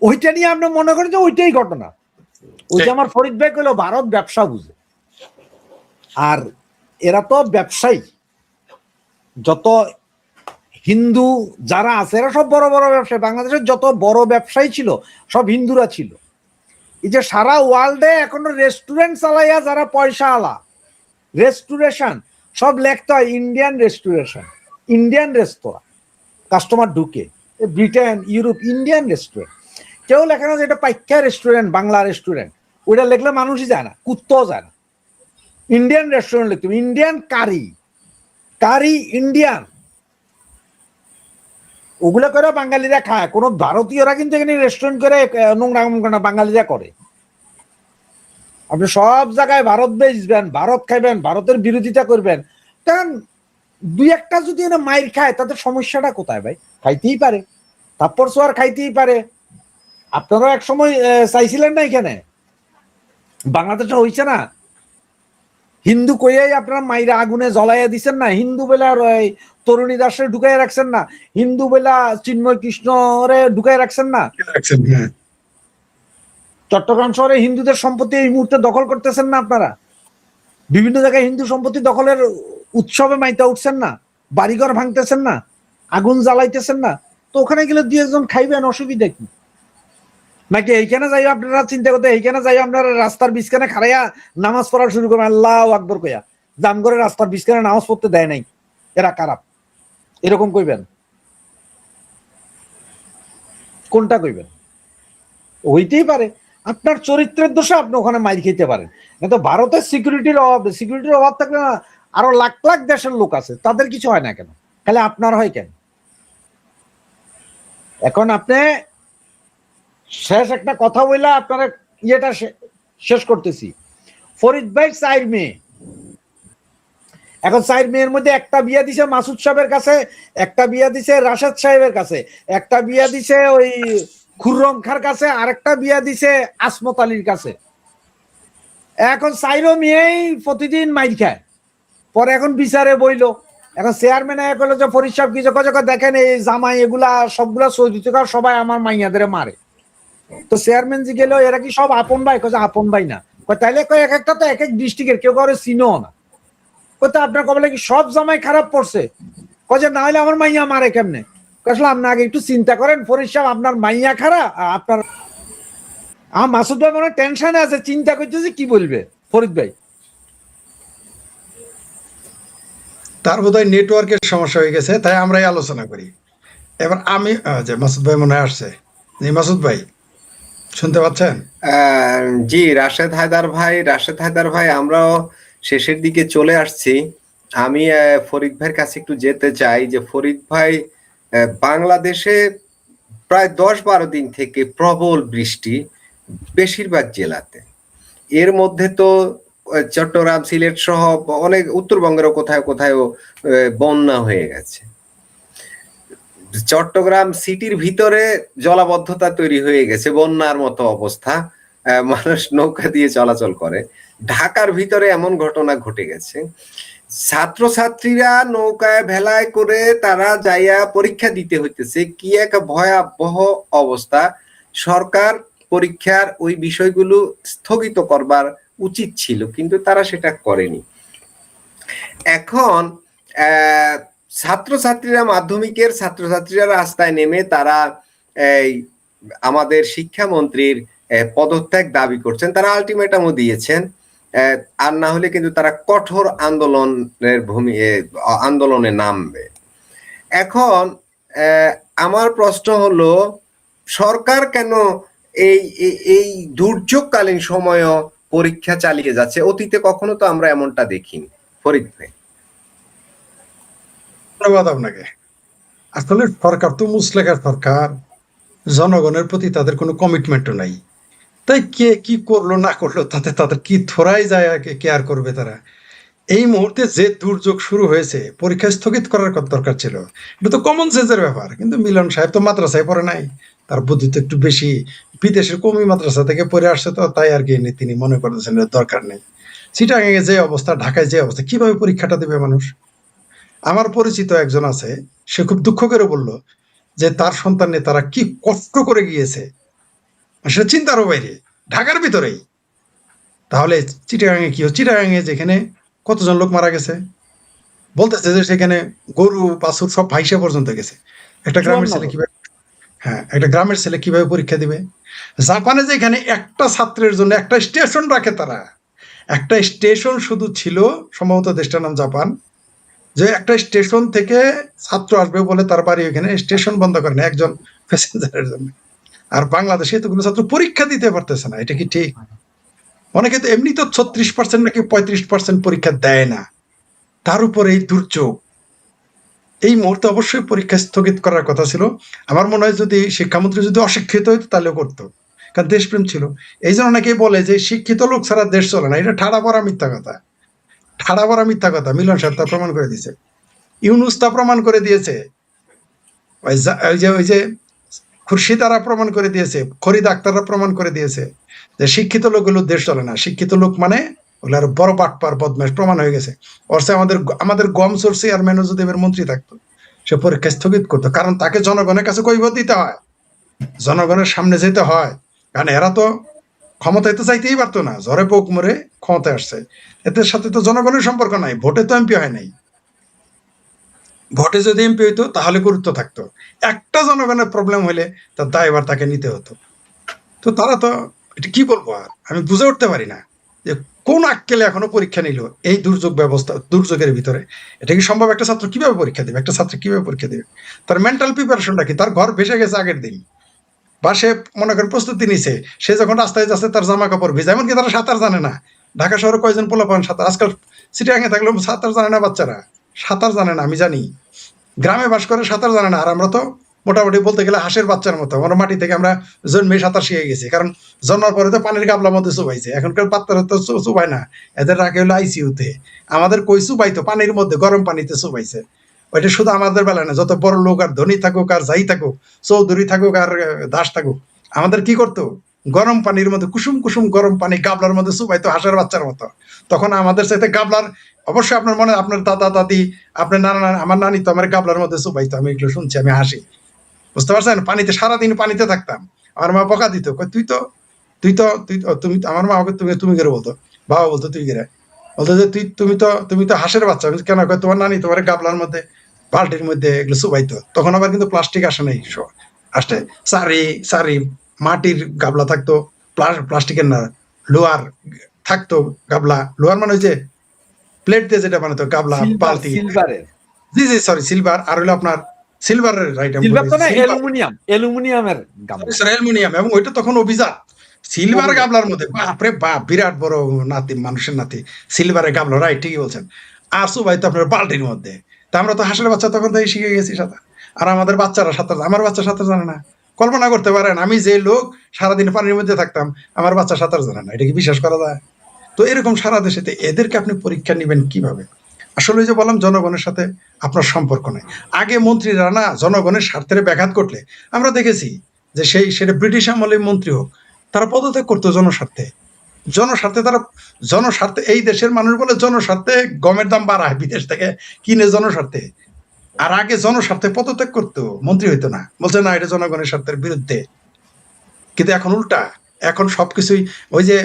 ওইটা নিয়ে আপনি মনে করেন যে ওইটাই ঘটনা। ওই যে আমার ফরিদ ভাই কইলো ভারত ব্যবসা বুঝে, আর এরা তো ব্যবসায়ী, যত হিন্দু যারা আছে এরা সব বড় বড় ব্যবসায়ী, বাংলাদেশের যত বড় ব্যবসায়ী ছিল সব হিন্দুরা ছিল। এই যে সারা ওয়ার্ল্ডে এখনো রেস্টুরেন্ট চালাইয়া যারা পয়সা আলা, রেস্টুরেশন সব লেখতে হয় ইন্ডিয়ান রেস্টুরেশন, ইন্ডিয়ান রেস্তোরাঁ, কাস্টমার ঢুকে ব্রিটেন ইউরোপ ইন্ডিয়ান রেস্টুরেন্ট, কেউ লেখে না যে এটা পাইকা রেস্টুরেন্ট বাংলা রেস্টুরেন্ট, ওইটা লিখলে মানুষই যায় না, কুত্তাও যায় না। ইন্ডিয়ান রেস্টুরেন্ট লিখতে হবে, ইন্ডিয়ান কারি, কারি ইন্ডিয়ান, ওগুলো করে বাঙালিরা খায়। কোনো ভারতীয়রা কিন্তু এখানে রেস্টুরেন্ট করে নোংরা না, বাঙালিরা করে। আপনি সব জায়গায় ভারত বেচবেন, ভারত খাইবেন, ভারতের বিরোধিতা করবেন, কারণ দুই একটা যদি এরা মাইর খায় তাদের সমস্যাটা কোথায় ভাই? খাইতেই পারে, তারপর সোয়ার খাইতেই পারে। আপনারাও এক সময় চাইছিলেন না এখানে, বাংলাদেশে হয়েছে না, হিন্দু কইয়াই আপনারা মাইরা আগুনে জ্বলাইয়া দিচ্ছেন না, হিন্দু বেলা তরুণী দাসে ঢুকাই রাখছেন না, হিন্দু বেলা চিন্ময় কৃষ্ণরে ঢুকাই রাখছেন না, চট্টগ্রাম শহরে হিন্দুদের সম্পত্তি এই মুহূর্তে দখল করতেছেন না আপনারা, বিভিন্ন জায়গায় হিন্দু সম্পত্তি দখলের উৎসবে মাইতা উঠছেন না, বাড়িঘর ভাঙতেছেন না, আগুন জ্বালাইতেছেন না, তো ওখানে গেলে দুই একজন খাইবেন, অসুবিধা কি? নাকি এইখানে যাই আপনারা চিন্তা করতে, এইখানে যাই আপনারা রাস্তার বিছখানে খাড়াইয়া নামাজ পড়া শুরু করবেন আল্লাহু আকবার কইয়া, জাম করে রাস্তার বিছখানে নামাজ পড়তে দেয় নাই, এরা খারাপ, এরকম কইবেন? কোনটা কইবেন? হইতেই পারে আপনার চরিত্রের দোষে আপনি ওখানে মাইর খেতে পারেন, কিন্তু ভারতের সিকিউরিটির অভাব থাকলে না, আরো লাখ লাখ দেশের লোক আছে, তাদের কিছু হয় না কেন, খালি আপনার হয় কেন? এখন আপনি শেষ একটা কথা বললে আপনারা ইয়েটা শেষ করতেছি। ফরিদ ভাই 4 মেয়ে, এখন 4 মেয়ের মধ্যে একটা বিয়া দিছে মাসুদ সাহেবের কাছে, একটা বিয়া দিছে রাশেদ সাহেবের কাছে, একটা বিয়া দিছে ওই খুররম খার কাছে, আরেকটা বিয়া দিছে আসমত আলীর কাছে। এখন 4 মেয়েই প্রতিদিন মাইর খায়, পরে এখন বিচারে বইলো, এখন চেয়ারম্যান কইলো যে ফরিদ সাহেব কিছু দেখেন এই জামাই এগুলা সবগুলা সৌদি থেকে সবাই আমার মাইয়াদের মারে, তো চেয়ারম্যান জি গেল এরা কি সব আপন ভাই? কয়ে আপন ভাই না। তাইলে কয় এক একটা তো এক এক ডিস্ট্রিক্টের, কেউ কারো চিনো না। কত আপনার কবলে কি সব জামাই খারাপ পড়ছে? কয়ে না হলে আমার মাইয়া মারে কেমনে? আসলে আপনি আগে একটু চিন্তা করেন, ফরিদ সাহেব আপনার মাইয়া খারাপ, আপনার মাসুদ ভাই মনে টেনশনে আছে, চিন্তা করতেছে কি বলবে ফরিদ ভাই। তার বোধহয় নেটওয়ার্কের সমস্যা হয়ে গেছে, তাই আমরাই আলোচনা করি। এবার আমি যে মাসুদ ভাই মনে হয় আসছে, মাসুদ ভাই শুনতে পাচ্ছেন? জি রাশেদ হায়দার ভাই, আমরাও শেষের দিকে চলে আসছি। আমি ফরিদ ভাইয়ের কাছে একটু যেতে চাই যে ফরিদ ভাই, বাংলাদেশে প্রায় 10-12 দিন থেকে প্রবল বৃষ্টি বেশিরভাগ জেলাতে, এর মধ্যে তো চট্টগ্রাম সিলেট সহ অনেক উত্তরবঙ্গেরও কোথাও কোথাও বন্যা হয়ে গেছে। চট্টগ্রাম সিটির ভিতরে জলাবদ্ধতা তৈরি হয়ে গেছে, বন্যার মতো অবস্থা, মানুষ নৌকা দিয়ে চলাচল করে। ঢাকার ভিতরে এমন ঘটনা ঘটে গেছে, ছাত্রছাত্রীরা নৌকায় ভেলায় করে তারা যাইয়া পরীক্ষা দিতে হইতেছে, কি এক ভয়াবহ অবস্থা। সরকার পরীক্ষার ওই বিষয়গুলো স্থগিত করবার উচিত ছিল, কিন্তু তারা সেটা করেনি। এখন মাধ্যমিকের ছাত্রছাত্রীরা রাস্তায় নেমে তারা আমাদের শিক্ষামন্ত্রীর পদত্যাগ দাবি করছেন, তারা আলটিমেটামও দিয়েছেন, আর না হলে কিন্তু তারা কঠোর আন্দোলনে নামবে। এখন আমার প্রশ্ন হলো, সরকার কেন এই দুর্যোগকালীন সময়ও পরীক্ষা চালিয়ে যাচ্ছে? অতীতে কখনো তো আমরা এমনটা দেখিনি। ফরিদ ভাই। ধন্যবাদ আপনাকে। আসলে সরকার তো মুসলেখার সরকার, জনগণের প্রতি তাদের কোনো কমিটমেন্টও নাই, তাই কে কি করলো না করলো তাতে তাদের কি থোড়াই যায় কেয়ার করবে তারা। এই মুহূর্তে যে দুর্যোগ শুরু হয়েছে, পরীক্ষা স্থগিত করার দরকার ছিল, এটা তো কমন সেন্সের ব্যাপার। কিন্তু মিলন সাহেব তো মাদ্রাসায় পড়ে নাই, তার বুদ্ধি তো একটু বেশি, বিদেশের কমি মাদ্রাসা থেকে পড়ে আসছে, তো তাই আর কি তিনি মনে করতেছেন দরকার নেই। চিটাগাঙে যে অবস্থা, ঢাকায় যে অবস্থা, কিভাবে পরীক্ষাটা দেবে মানুষ? আমার পরিচিত একজন আছে, সে খুব দুঃখ করে বলল যে তার সন্তান নিয়ে তারা কি কষ্ট করে গিয়েছে, সেটা চিন্তারও বাইরে। ঢাকার ভিতরেই। তাহলে চিটাগাঙে কি হচ্ছে? চিটাগাঙে যেখানে কতজন লোক মারা গেছে, বলতেছে যে সেখানে গরু বাছুর সব ভাইসা পর্যন্ত গেছে। একটা গ্রামের 54 ছেলে জন। কিভাবে, হ্যাঁ, একটা গ্রামের ছেলে কিভাবে পরীক্ষা দিবে? জাপানে যেখানে একটা ছাত্রের জন্য একটা স্টেশন রাখে তারা, একটা স্টেশন শুধু ছিল, সম্ভবত দেশটার নাম জাপান, যে একটা স্টেশন থেকে ছাত্র আসবে বলে তার বাড়ি ওখানে, স্টেশন বন্ধ করে না একজন প্যাসেঞ্জারের জন্য। আর বাংলাদেশে এতগুলো ছাত্র পরীক্ষা দিতে পারতেছে না, এটা কি ঠিক? অনেকে তো এমনি তো 36% নাকি 35% পরীক্ষা দেয় না, তার উপরে এই দুর্যোগ। এই মুহূর্তে অবশ্যই পরীক্ষা স্থগিত করার কথা ছিল। আমার মনে হয় যদি শিক্ষামন্ত্রী যদি অশিক্ষিত হইতো তাহলেও করতো, কারণ দেশপ্রেম ছিল। এই জন্য অনেকেই বলে যে শিক্ষিত লোক ছাড়া দেশ চলে না, এটা ঠাড়া পড়া মিথ্যা কথা। ঠাড়া পড়া মিথ্যা কথা, মিলন সাহেব তা প্রমাণ করে দিয়েছে, ইউনুস তা প্রমাণ করে দিয়েছে, ওই যে খুরশিদারা প্রমাণ করে দিয়েছে, খরিদ আক্তাররা প্রমাণ করে দিয়েছে যে শিক্ষিত লোকগুলো দেশ চলে না। শিক্ষিত লোক মানে ওগুলো আর বড় বাটপার বদমাশ প্রমাণ হয়ে গেছে। অর্থে আমাদের গম সোর্স চেয়ারম্যানও যদি এবার মন্ত্রী থাকতো, সে পরীক্ষা স্থগিত করতো, কারণ তাকে জনগণের কাছে কৈফিয়ত দিতে হয়, জনগণের সামনে যেতে হয়। কারণ এরা তো ক্ষমতায় তো চাইতেই পারতো না, ঝড়ে পোক মরে ক্ষমতায় আসছে, এদের সাথে তো জনগণের সম্পর্ক নাই, ভোটে তো এমপি হয় নাই। ভোটে যদি এমপি হইতো তাহলে গুরুত্ব থাকতো, একটা জনগণের প্রবলেম হলে তার দায়ভার তাকে নিতে হতো। তো তারা তো, এটা কি বলবো আর, আমি বুঝে উঠতে পারি না যে কোন আক্কেলে এখনো পরীক্ষা নিল এই দুর্যোগ ব্যবস্থা, দুর্যোগের ভিতরে। এটা কি সম্ভব? একটা ছাত্র কিভাবে পরীক্ষা দেবে? একটা ছাত্র কিভাবে পরীক্ষা দেবে? তার মেন্টাল প্রিপারেশনটা কি? তার ঘর ভেসে গেছে আগের দিন, বা সে মনে করেন প্রস্তুতি নিছে, সে যখন রাস্তায় যাচ্ছে তার জামা কাপড় ভেজা, এমনকি তারা সাঁতার জানে না। ঢাকা শহরে কয়জন পোলাপান সাঁতার, আজকাল চিটাগাঙে থাকলেও সাঁতার জানে না বাচ্চারা, সাঁতার জানে না, আমি জানি। গ্রামে বাস করে সাঁতার জানে না। আর আমরা তো মোটামুটি বলতে গেলে হাঁসের বাচ্চার মতো, আমরা মাটি থেকে আমরা জন্মে সাঁতার শিখে গেছি, কারণ জন্মার পরে তো পানির গাবলার মধ্যে চুবাইছে। এখনকার বাচ্চারা তো চুবায় না, এদের রাখে হলো আইসিইউতে। আমাদের কই চুবাইতো পানির মধ্যে, গরম পানিতে চুবাইছে। ওইটা শুধু আমাদের বেলা না, যত বড় লোক আর ধনী থাকুক আর যাই থাকুক, চৌধুরী থাকুক আর দাস থাকুক, আমাদের কি করতো? গরম পানির মধ্যে কুসুম কুসুম গরম পানি গাবলার মধ্যে চুবাইতো হাঁসের বাচ্চার মতো। তখন আমাদের সাথে গাবলার, অবশ্যই আপনার মনে, আপনার দাদা দাদি, আপনার নানা, আমার নানি তো আমার গাবলার মধ্যে চুবাইতো, আমি এগুলো শুনছি, আমি হাসি। বুঝতে পারছেন? পানিতে সারাদিন পানিতে থাকতাম। আমার মা বকা দিত, তুমি আমার মা আমাকে তুমি তুমি করে বলতো, বাবা বলতো তুই করে, বলতো যে তুমি তো হাঁসের বাচ্চা। আমি কেন? তোমার নানি তোমার গাবলার মধ্যে বালতির মধ্যে এগুলো চুবাইতো। তখন আবার কিন্তু প্লাস্টিক আসে নাই, আসতে সারি সারি মাটির গাবলা থাকতো, প্লাস্টিকের না, লোহার থাকতো গাবলা। লোহার মানে ওই যে প্লেট দিয়ে যেটা বানাতো গাবলা, বালতি। সিলভারের। জি জি, সরি, সিলভার। আর হলো আপনার সিলভারের, রাইট, আমি সিলভার বলে তো না, সিলভার, অ্যালুমিনিয়ামের গামলা। অ্যালুমিনিয়াম। এবং ওইটা তখন অভিজাত, সিলভার অভিজাত। গাবলার মধ্যে, বাপরে বাপ, বিরাট বড় নাতি, মানুষের নাতি, সিলভারের গাবলা, রাইট, ঠিকই বলছেন। আর সুবাই তো আপনার বাল্টির মধ্যে। তা আমরা তো হাঁসের বাচ্চা তখন থেকে শিখে গেছি সাঁতার। আর আমাদের বাচ্চারা সাঁতার, আমার বাচ্চা সাঁতার জানে না। কল্পনা করতে পারেন, আমি যে লোক সারাদিন পানির মধ্যে থাকতাম, আমার বাচ্চা সাঁতার জানে না, এটা কি বিশ্বাস করা যায়? তো এরকম সারা দেশেতে এদেরকে আপনি পরীক্ষা নিবেন কিভাবে? আসলে ওই যে বললাম, জনগণের সাথে আপনার সম্পর্ক নাই। আগে মন্ত্রীরা না জনগণের স্বার্থের ব্যাঘাত করলে, আমরা দেখেছি যে সেটা ব্রিটিশ আমলে মন্ত্রী হোক, তারা পদত্যাগ করতো জনস্বার্থে। জনস্বার্থে তারা, জনস্বার্থে এই দেশের মানুষ বলে জনস্বার্থে গমের দাম বাড়ায় বিদেশ থেকে কিনে জনস্বার্থে। আর আগে জনস্বার্থে পদত্যাগ করতো, মন্ত্রী হইতো না, বলছে না এটা জনগণের স্বার্থের বিরুদ্ধে। কিন্তু এখন উল্টা, এখন সবকিছুই ওই যে,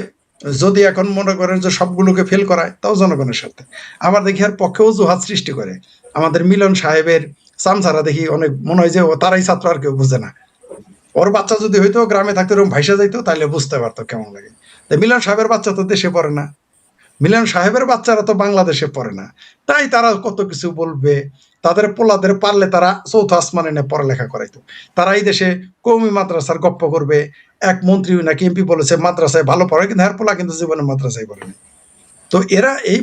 যদি এখন মনে করেন যে সবগুলোকে ফেল করায়, তাও জনগণের সাথে। আবার দেখি আর পক্ষে অজুহাত সৃষ্টি করে। আমাদের মিলন সাহেবের চামচারা দেখি অনেক মনে হয় যে তারাই ছাত্র, আর কেউ বুঝে না। ওর বাচ্চা যদি হয়তো গ্রামে থাকতে এরকম ভাইসা যাইতো, তাহলে বুঝতে পারতো কেমন লাগে। মিলন সাহেবের বাচ্চা তো দেশে পড়ে না, মিলন সাহেবের বাচ্চারা তো বাংলাদেশে পড়ে না, তাই তারা কত কিছু বলবে। তাদের পোলাদের পারলে তারা চৌথ আসমানে নিয়ে পড়ালেখা করাইতো। তারা এই দেশে কওমি মাদ্রাসার গপ্প করবে। এক মন্ত্রী নাকি এমপি বলেছে মাদ্রাসায় ভালো পড়ে, কিন্তু হ্যার পোলা কিন্তু জীবনে মাদ্রাসায় পড়েনি। তো এরা এই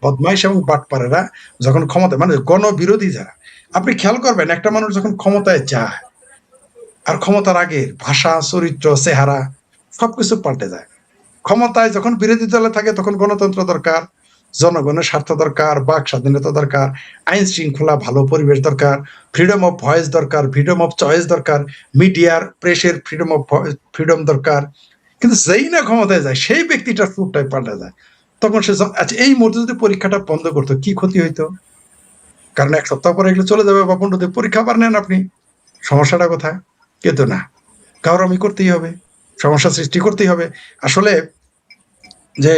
বদমাইশ এবং বাটপারেরা যখন ক্ষমতায়, মানে গণবিরোধী যারা, আপনি খেয়াল করবেন একটা মানুষ যখন ক্ষমতায় যায়, আর ক্ষমতার আগে ভাষা, চরিত্র, চেহারা সবকিছু পাল্টে যায়। ক্ষমতায় যখন বিরোধী দলে থাকে তখন গণতন্ত্র দরকার, জনগণের স্বার্থ দরকার, বাক স্বাধীনতা দরকার, আইন শৃঙ্খলা, ভালো পরিবেশ দরকার, ফ্রিডম অফ ভয়েস দরকার, ফ্রিডম অফ চয়েস দরকার, মিডিয়ার প্রেসের ফ্রিডম দরকার। কিন্তু যেই না ক্ষমতায় যায়, সেই ব্যক্তিটার সুরটাই পাল্টে যায়। তখন সে, আচ্ছা এই মুহূর্তে যদি পরীক্ষাটা বন্ধ করতো কি ক্ষতি হইতো? কারণ এক সপ্তাহ পরে এগুলো চলে যাবে, বা 15 দিন পরীক্ষা আবার নেন আপনি, সমস্যাটা কোথায়? কিন্তু না, কারণ আমি করতেই হবে। সমস্যা সৃষ্টি করতেই হবে। আসলে যে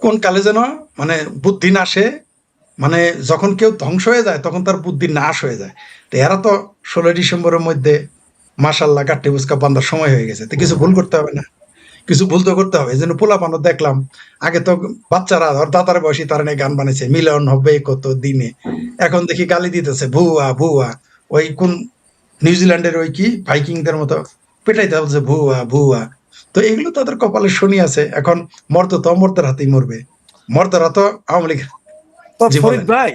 কোন কালে যেন মানে বুদ্ধি নাশে, মানে যখন কেউ ধ্বংস হয়ে যায় তখন তার বুদ্ধি নাশ হয়ে যায়। তো এরা তো 16 ডিসেম্বরের মধ্যে মাশাল্লাহ গাট্টি বুসকা বান্ধার সময় হয়ে গেছে, তো কিছু ভুল করতে হবে না, কিছু ভুল তো করতে হবে। এই জন্য পোলা পানো দেখলাম আগে তো বাচ্চারা ধর দাদার বয়সী তারা নিয়ে গান বানিয়েছে মিলন হবে কত দিনে, এখন দেখি গালি দিতেছে ভুয়া ভুয়া। ওই কোন নিউজিল্যান্ডের ওই কি ভাইকিংদের মতো পেটাইতে বলছে ভুয়া ভুয়া। তো এগুলো তাদের কপালে শনি আছে। এখন মর্দ তো মর্দের হাতেই মরবে, মর্দরা তো আওয়ামী লীগ। তো জি ফরিদ বলেন। ভাই,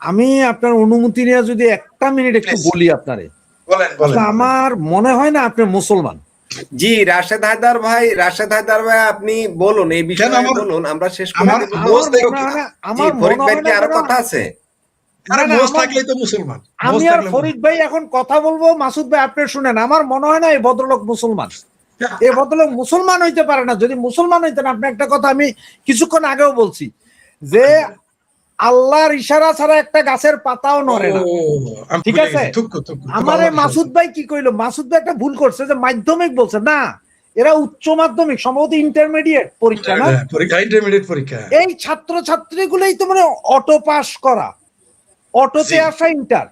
আমি আপনার অনুমতি নিয়ে যদি একটা মিনিট একটু Please. বলি আপনারে। বলেন বলেন আসলে আমার মনে হয় না আপনি মুসলমান। জি রাশেদ হায়দার ভাই আপনি বলুন এই বিষয়ে আমার- বলুন, আমরা শেষ করে আমার দেব। আমার মোজ মনে দেখো- হয় না, জি আমার ফরিদ মনে ভাই হয় কি না আরো কেন- কথা আছে? আরে না, না, মোজ আমার- থাকলেই তো মুসলমান। মোজ আমি আর থাকলে ফরিদ ভাই এখন কথা বলবো, মাসুদ ভাই আপনি শুনেন, আমার মনে হয় না এই ভদ্রলোক মুসলমান। এই ভদ্রলোক মুসলমান হইতে পারে না। যদি মুসলমান হইতেন, আপনি একটা কথা আমি কিছুক্ষণ আগেও বলছি যে আল্লাহর ইশারা ছাড়া একটা গাছের পাতাও নড়ে না। ও, আমি ঠিক ভুলে আছে? গেছি, থুকু, থুকু, থুকু, আমারে আল্লাহর মাসুদ ইশারা। ভাই কি কইলো? মাসুদ ভাই একটা ভুল করছে যে মাধ্যমিক বলছে না, এরা উচ্চ মাধ্যমিক, সম্ভবত ইন্টারমিডিয়েট পরীক্ষা না। হ্যাঁ, পরীক্ষা ইন্টারমিডিয়েট পরীক্ষা। এই ছাত্র ছাত্রীগুলোই তো মানে অটো পাস করা, অটোতে জি। আসা ইন্টার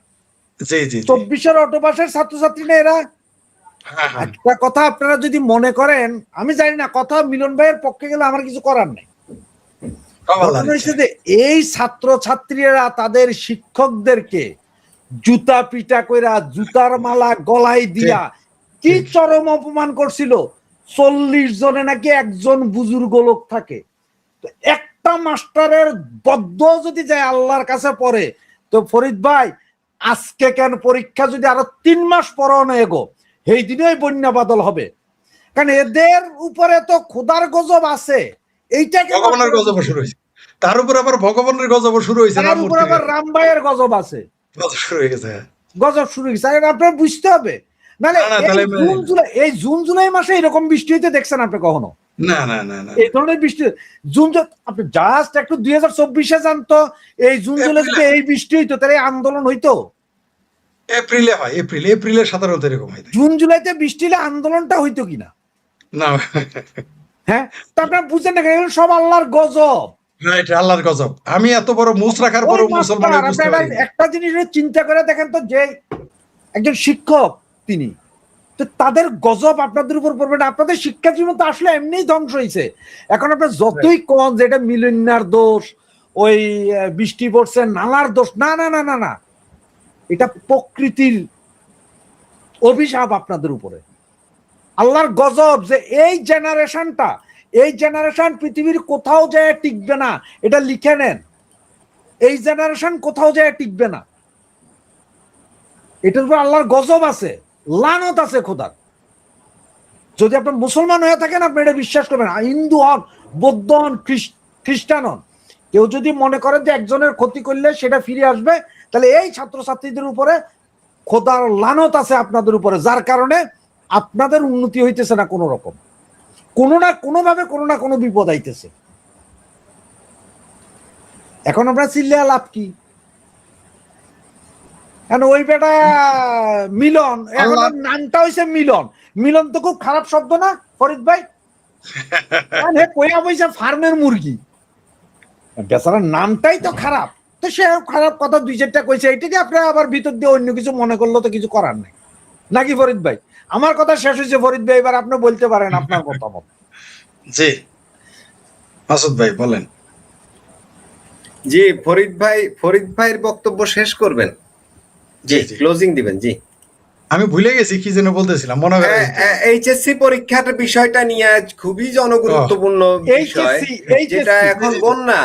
জি জি জি। 24-এর অটো পাসের ছাত্রছাত্রী না এরা। হ্যাঁ হ্যাঁ। একটা কথা আপনারা যদি মনে করেন, আমি জানি না, কথা মিলন ভাইয়ের পক্ষে গেলে আমার কিছু করার নেই। ঘটনা হচ্ছে যে এই ছাত্র ছাত্রীরা তাদের শিক্ষকদেরকে জুতা পিটা কইরা, জুতার মালা গলায় দিয়া কি ঠিক। চরম অপমান করছিল। 40 জনে নাকি একজন বুজুর্গ লোক থাকে। তো একটা মাস্টারের বদ্ধ যদি যায় আল্লাহর কাছে পড়ে, তো ফরিদ ভাই আজকে কেন পরীক্ষা যদি আরো 3 মাস পরও না এগো, সেই দিনেই বন্যা বাদল হবে। কারণ এদের উপরে তো খোদার গজব আছে। এইটাকে ভগবানের গজব শুরু হয়েছে, তার উপর আবার ভগবানের গজব শুরু হয়েছে, তার উপর আবার রামবাইয়ের গজব আছে, গজব শুরু হয়ে গেছে। গজব শুরু হয়েছে। আপনার বুঝতে হবে, মানে না, না, তাহলে এই জুন জুলাই মাসে এরকম বৃষ্টি হইতে দেখছেন আপনি কখনো? না না না না। এই ধরনের বৃষ্টি আপনি জাস্ট একটু 2024-এ জানতো এই জুন জুলাই যদি এই বৃষ্টি হইতো তাহলে আন্দোলন হইতো। এপ্রিলে হয়, এপ্রিলে সাধারণত এরকম হয়। জুন জুলাইতে বৃষ্টি হলে আন্দোলনটা হইতো কিনা? না, হ্যাঁ, তো আপনার বুঝেন না, এগুলো সব আল্লাহর গজব। রাইট, আল্লাহর গজব। আমি এত বড় মুস রাখার পরও মুসলমান বুঝতে পারি না। একটা জিনিস চিন্তা করে দেখেন তো, যে একজন শিক্ষক তিনি, তো তাদের গজব আপনাদের উপর পড়বে না? আপনাদের শিক্ষা জীবন তো আসলে এমনিই ধ্বংস হয়েছে। এখন আপনার যতই কম যে এটা মিলেনিয়ার দোষ, ওই বৃষ্টি পড়ছে নালার দোষ, না না না না না, এটা প্রকৃতির অভিশাপ আপনাদের উপরে, আল্লাহর গজব। যে এই জেনারেশন পৃথিবীর কোথাও যায় টিকবে না, এটা লিখে নেন। এই জেনারেশন কোথাও যায় টিকবে না, এটার উপর আল্লাহর গজব আছে, লানত আছে খোদার। যদি আপনি মুসলমান হয়ে থাকেন আপনি এটা বিশ্বাস করবেন, হিন্দু হন, বৌদ্ধ হন, খ্রিস্টান হন, কেউ যদি মনে করেন যে একজনের ক্ষতি করলে সেটা ফিরে আসবে, তাহলে এই ছাত্রছাত্রীদের উপরে খোদার লানত আছে আপনাদের উপরে, যার কারণে আপনাদের উন্নতি হইতেছে না কোনো রকম, কোনো না কোনো ভাবে কোনো না কোনো বিপদ আইতেছে। এখন আমরা চিল্লিয়া লাভ কি? ওই বেটা মিলন, এখন নামটা হয়েছে মিলন। মিলন তো খুব খারাপ শব্দ না ফরিদ ভাই? কইয়া পয়সা ফার্মের মুরগি, বেচারার নামটাই তো খারাপ। তো সে খারাপ কথা 2-4টা কইছে, এটাকে আপনারা আবার ভিতর দিয়ে অন্য কিছু মনে করলো তো কিছু করার নাই নাকি ফরিদ ভাই? আমার কথা শেষ হয়েছে ফরিদ ভাই, এবার আপনি বলতে পারেন আপনার মতামত। জি মাসুদ ভাই বলেন। জি ফরিদ ভাইয়ের বক্তব্য শেষ করবেন, জি ক্লোজিং দিবেন। জি আমি ভুলে গেছি কি যেন বলতেছিলাম, মনে হয় এইচএসসি পরীক্ষার বিষয়টা নিয়ে খুবই জনগুরুত্বপূর্ণ বিষয়, যেটা এখন বন্যা,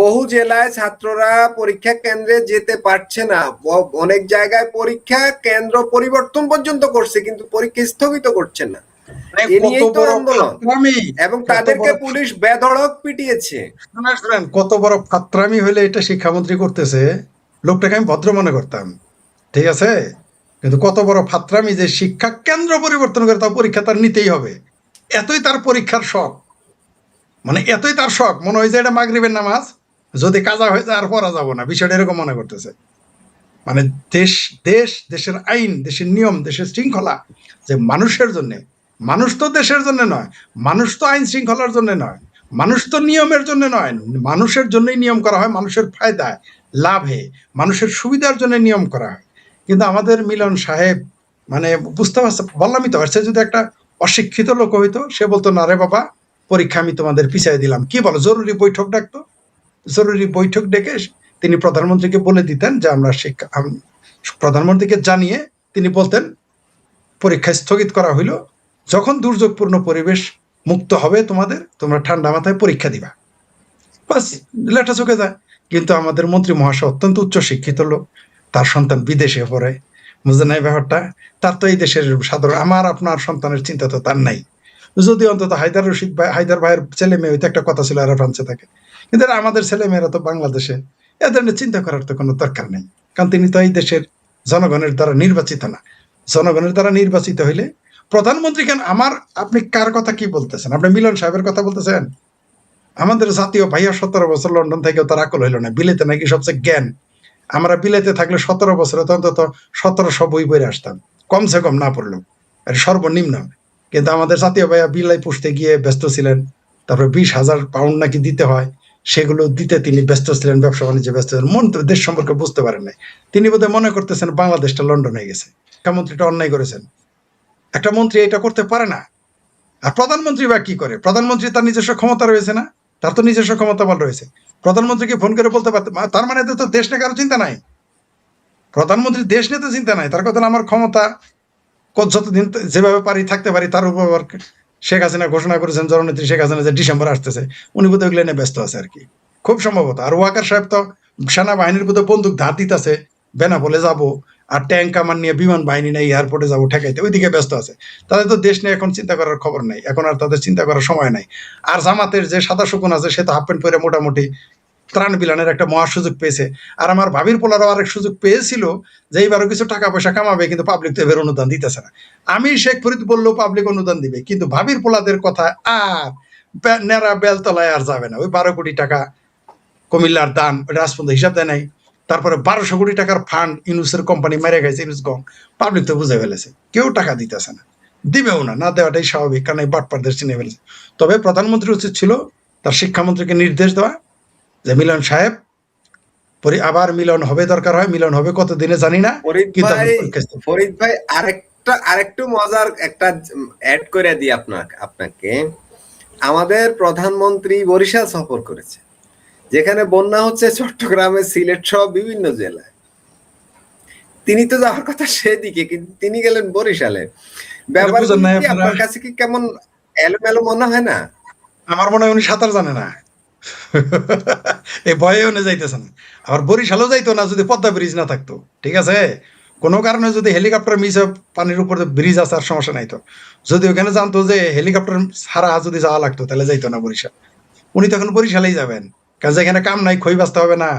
বহু জেলায় ছাত্ররা পরীক্ষা কেন্দ্রে যেতে পারছে না, অনেক জায়গায় পরীক্ষা কেন্দ্র পরিবর্তন পর্যন্ত করছে কিন্তু পরীক্ষা স্থগিত করছে না। এবং তাদেরকে পুলিশ বেধড়ক পিটিয়েছে। শুনেন কত বড় ফাত্রামি হইলে এটা শিক্ষামন্ত্রী করতেছে, লোকটাকে আমি ভদ্র মনে করতাম, ঠিক আছে, কিন্তু কত বড় ফাত্রামি যে শিক্ষা কেন্দ্র পরিবর্তন করে তার পরীক্ষা তার নিতেই হবে। এতই তার পরীক্ষার শখ, মানে এতই তার শখ, মনে হয় যে এটা মাগরিবের নামাজ, যদি কাজা হয়ে যায় আর পড়া যাবো না, বিষয়টা এরকম মনে করতেছে। মানে দেশের আইন, দেশের নিয়ম, দেশের শৃঙ্খলা যে মানুষের জন্য, মানুষ তো দেশের জন্য নয়, মানুষ তো আইন শৃঙ্খলার জন্য নয়, মানুষ তো নিয়মের জন্য নয়, মানুষের জন্যই নিয়ম করা হয়, মানুষের ফায়দায়, লাভে, মানুষের সুবিধার জন্য নিয়ম করা হয়। কিন্তু আমাদের মিলন সাহেব মানে বুঝতে পারছে, বললামই তো, সে যদি একটা অশিক্ষিত লোক হইতো সে বলতো না রে বাবা পরীক্ষা আমি তোমাদের পিছিয়ে দিলাম, কি বলো, জরুরি বৈঠক ডাকতো, জরুরি বৈঠক ডেকে তিনি প্রধানমন্ত্রীকে বলে দিতেন যে আমরা প্রধানমন্ত্রীকে জানিয়ে তিনি বলতেন পরীক্ষা স্থগিত করা হইলো, যখন দুর্যোগপূর্ণ পরিবেশ মুক্ত হবে তোমরা ঠান্ডা মাথায় পরীক্ষা দিবা, বাস লেটা চোখে যায়। কিন্তু আমাদের মন্ত্রী মহাশয় অত্যন্ত উচ্চ শিক্ষিত লোক, তার সন্তান বিদেশে পড়ে, বুঝলেন এই ব্যাপারটা, তার তো এই দেশের সাধারণ আমার আপনার সন্তানের চিন্তা তো তার নাই। যদি অন্তত হায়দার ভাইয়ের ছেলে মেয়ে হইতে একটা কথা ছিল এরা ফ্রান্সে থাকে, কিন্তু আমাদের ছেলে মেয়েরা তো বাংলাদেশে, এদের নিয়ে চিন্তা করার তো কোনো দরকার নেই, কারণ তিনি তো এই দেশের জনগণের দ্বারা নির্বাচিত না। জনগণের দ্বারা নির্বাচিত হইলে প্রধানমন্ত্রী কেন, আপনি কার কথা কি বলতেছেন? আপনি মিলন সাহেবের কথা বলতেছেন? আমাদের জাতীয় ভাইয়া 17 বছর লন্ডন থেকেও তার আকল হইল না, বিলেতে নাকি সবচেয়ে জ্ঞান। আমরা বিলেতে থাকলে 17 বছরে তো অন্তত 1700 বই পড়ে আসতাম, কমসে কম না পড়লেও, আর সর্বনিম্ন। কিন্তু আমাদের জাতীয় ভাইয়া বিলাই পুষতে গিয়ে ব্যস্ত ছিলেন, তারপরে 20,000 পাউন্ড নাকি দিতে হয়, সেগুলো দিতে তিনি ব্যস্ত ছিলেন, ব্যবসা বাণিজ্যে ব্যস্ত ছিলেন, দেশ সম্পর্কে বুঝতে পারেন নাই। তিনি বোধহয় মনে করতেছেন বাংলাদেশটা লন্ডন হয়ে গেছে, শিক্ষামন্ত্রীটা অন্যায় করেছেন। একটা মন্ত্রী এটা করতে পারে না। আর প্রধানমন্ত্রী বা কি করে? প্রধানমন্ত্রী তার নিজস্ব ক্ষমতা রয়েছে না, তার তো নিজস্ব ক্ষমতা বল রয়েছে। প্রধানমন্ত্রীকে ফোন করে বলতে পারত, তার মানে তো দেশ নিয়ে কারো চিন্তা নাই, প্রধানমন্ত্রী দেশ নিয়ে তো চিন্তা নাই, তার কথা আমার ক্ষমতা যতদিন যেভাবে পারি থাকতে পারি। তার উপর শেখ হাসিনা ঘোষণা করেছেন, জননেত্রী শেখ হাসিনা, যে ডিসেম্বর আসতেছে, উনি বোধহয় ওগুলো নিয়ে ব্যস্ত আছে আর কি, খুব সম্ভবত। আর ওয়াকার সাহেব তো সেনাবাহিনীর বোধহয় বন্দুক ধার দিতেছে, বেনাপোলে যাবো, আর ট্যাঙ্ক কামান নিয়ে বিমান বাহিনী নেই এয়ারপোর্টে যাবো ঠেকাইতে, ওইদিকে ব্যস্ত আছে। তাদের তো দেশ নিয়ে এখন চিন্তা করার খবর নাই, এখন আর তাদের চিন্তা করার সময় নাই। আর জামাতের যে সাদা শকুন আছে, সে তো হাফ প্যান্ট পরে মোটামুটি ত্রাণ বিলানের একটা মহা সুযোগ পেয়েছে। আর আমার ভাবির পোলারও আরেক সুযোগ পেয়েছিল যে এইবারও কিছু টাকা পয়সা কামাবে, কিন্তু পাবলিক তো এবার অনুদান দিতেছে না। আমি শেখ ফরিদ বললেও পাবলিক অনুদান দিবে, কিন্তু ভাবির পোলাদের কথা আর নেড়া বেলতলায় আর যাবে না। ওই 12 কোটি টাকা কুমিল্লার দান, রাজপন্থ হিসাব দেয় নাই। তারপরে 1200 কোটি টাকার ফান্ড ইউনুসের কোম্পানি মেরে গেছে, ইউনুস গং, পাবলিক তো বুঝে ফেলেছে, কেউ টাকা দিতেছে না, দিবেও না, না দেওয়াটাই স্বাভাবিক, কারণ এই বাটপারদের চিনে ফেলেছে। তবে প্রধানমন্ত্রী উচিত ছিল তার শিক্ষামন্ত্রীকে নির্দেশ দেওয়া যে মিলন সাহেব আবার মিলন হবে, দরকার হয় মিলন হবে, কতদিনে জানি না, কিন্তু ফরিদ ভাই আরেকটু মজার একটা অ্যাড করে দিই আপনাকে। আমাদের প্রধানমন্ত্রী বরিশাল সফর করেছে, যেখানে বন্যা হচ্ছে চট্টগ্রামে, সিলেট সহ বিভিন্ন জেলায়। তিনি তো যাওয়ার কথা সেদিকে, কিন্তু তিনি গেলেন বরিশালে। ব্যাপারটা আপনার কাছে কি কেমন এলোমেলো মনে হয় না? আমার মনে হয় উনি সাঁতার জানে না, এই ভয়ে উনি যাইতেছে না। আবার বরিশালও যাইতো না যদি পদ্মা ব্রিজ না থাকতো, ঠিক আছে? কোনো কারণে যদি হেলিকপ্টার মিস হয়, পানির উপর ব্রিজ আছে, আর সমস্যা নাই তো। যদি ওখানে জানতো যে হেলিকপ্টার ছাড়া যদি যাওয়া লাগতো, তাহলে যাইতো না বরিশাল। উনি তখন বরিশালেই যাবেন, কারণ যেখানে কাম নাই খই বাঁচতে হবে না,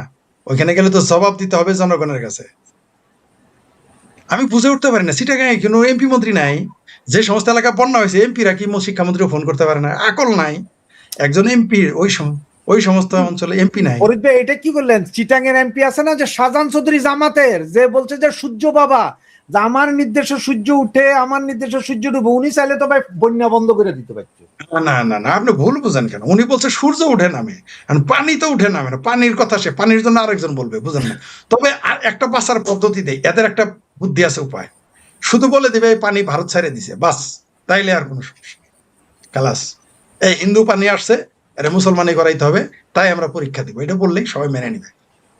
ওইখানে গেলে তো জবাব দিতে হবে জনগণের কাছে। আমি বুঝে উঠতে পারি না, চিটাগাঁয়ে কোনো এমপি মন্ত্রী নাই? যে সমস্ত এলাকা বন্যা হয়েছে, এমপিরা কি শিক্ষামন্ত্রী ফোন করতে পারে না? আকল নাই একজন এমপির, ওই সমস্ত অঞ্চলে এমপি নাই। ফরিদ ভাই এটা কি বললেন? চিটাং এর এমপি আছে না, যে শাহজাহান চৌধুরী জামাতের, যে বলছে যে সূর্য বাবা, যে আমার নির্দেশে সূর্য উঠে, আমার নির্দেশে সূর্য ডুবে, উনি চাইলে তো ভাই বন্যা বন্ধ করে দিতে পারছে। না না না, আপনি ভুল বুঝেন কেন? উনি বলছে সূর্য উঠে নামে, পানি তো উঠে নামে না, পানির কথা সে পানির জন্য আরেকজন বলবে, বুঝেন না? তবে একটা বাঁচার পদ্ধতি দেয়, এদের একটা বুদ্ধি আছে, উপায়। শুধু বলে দিবে এই পানি ভারত ছেড়ে দিছে, বাস, তাইলে আর কোনো সমস্যা। খালাস, এই হিন্দু পানি আসছে, এটা মুসলমানি করাইতে হবে, তাই আমরা পরীক্ষা দিব, এটা বললেই সবাই মেনে নিবে।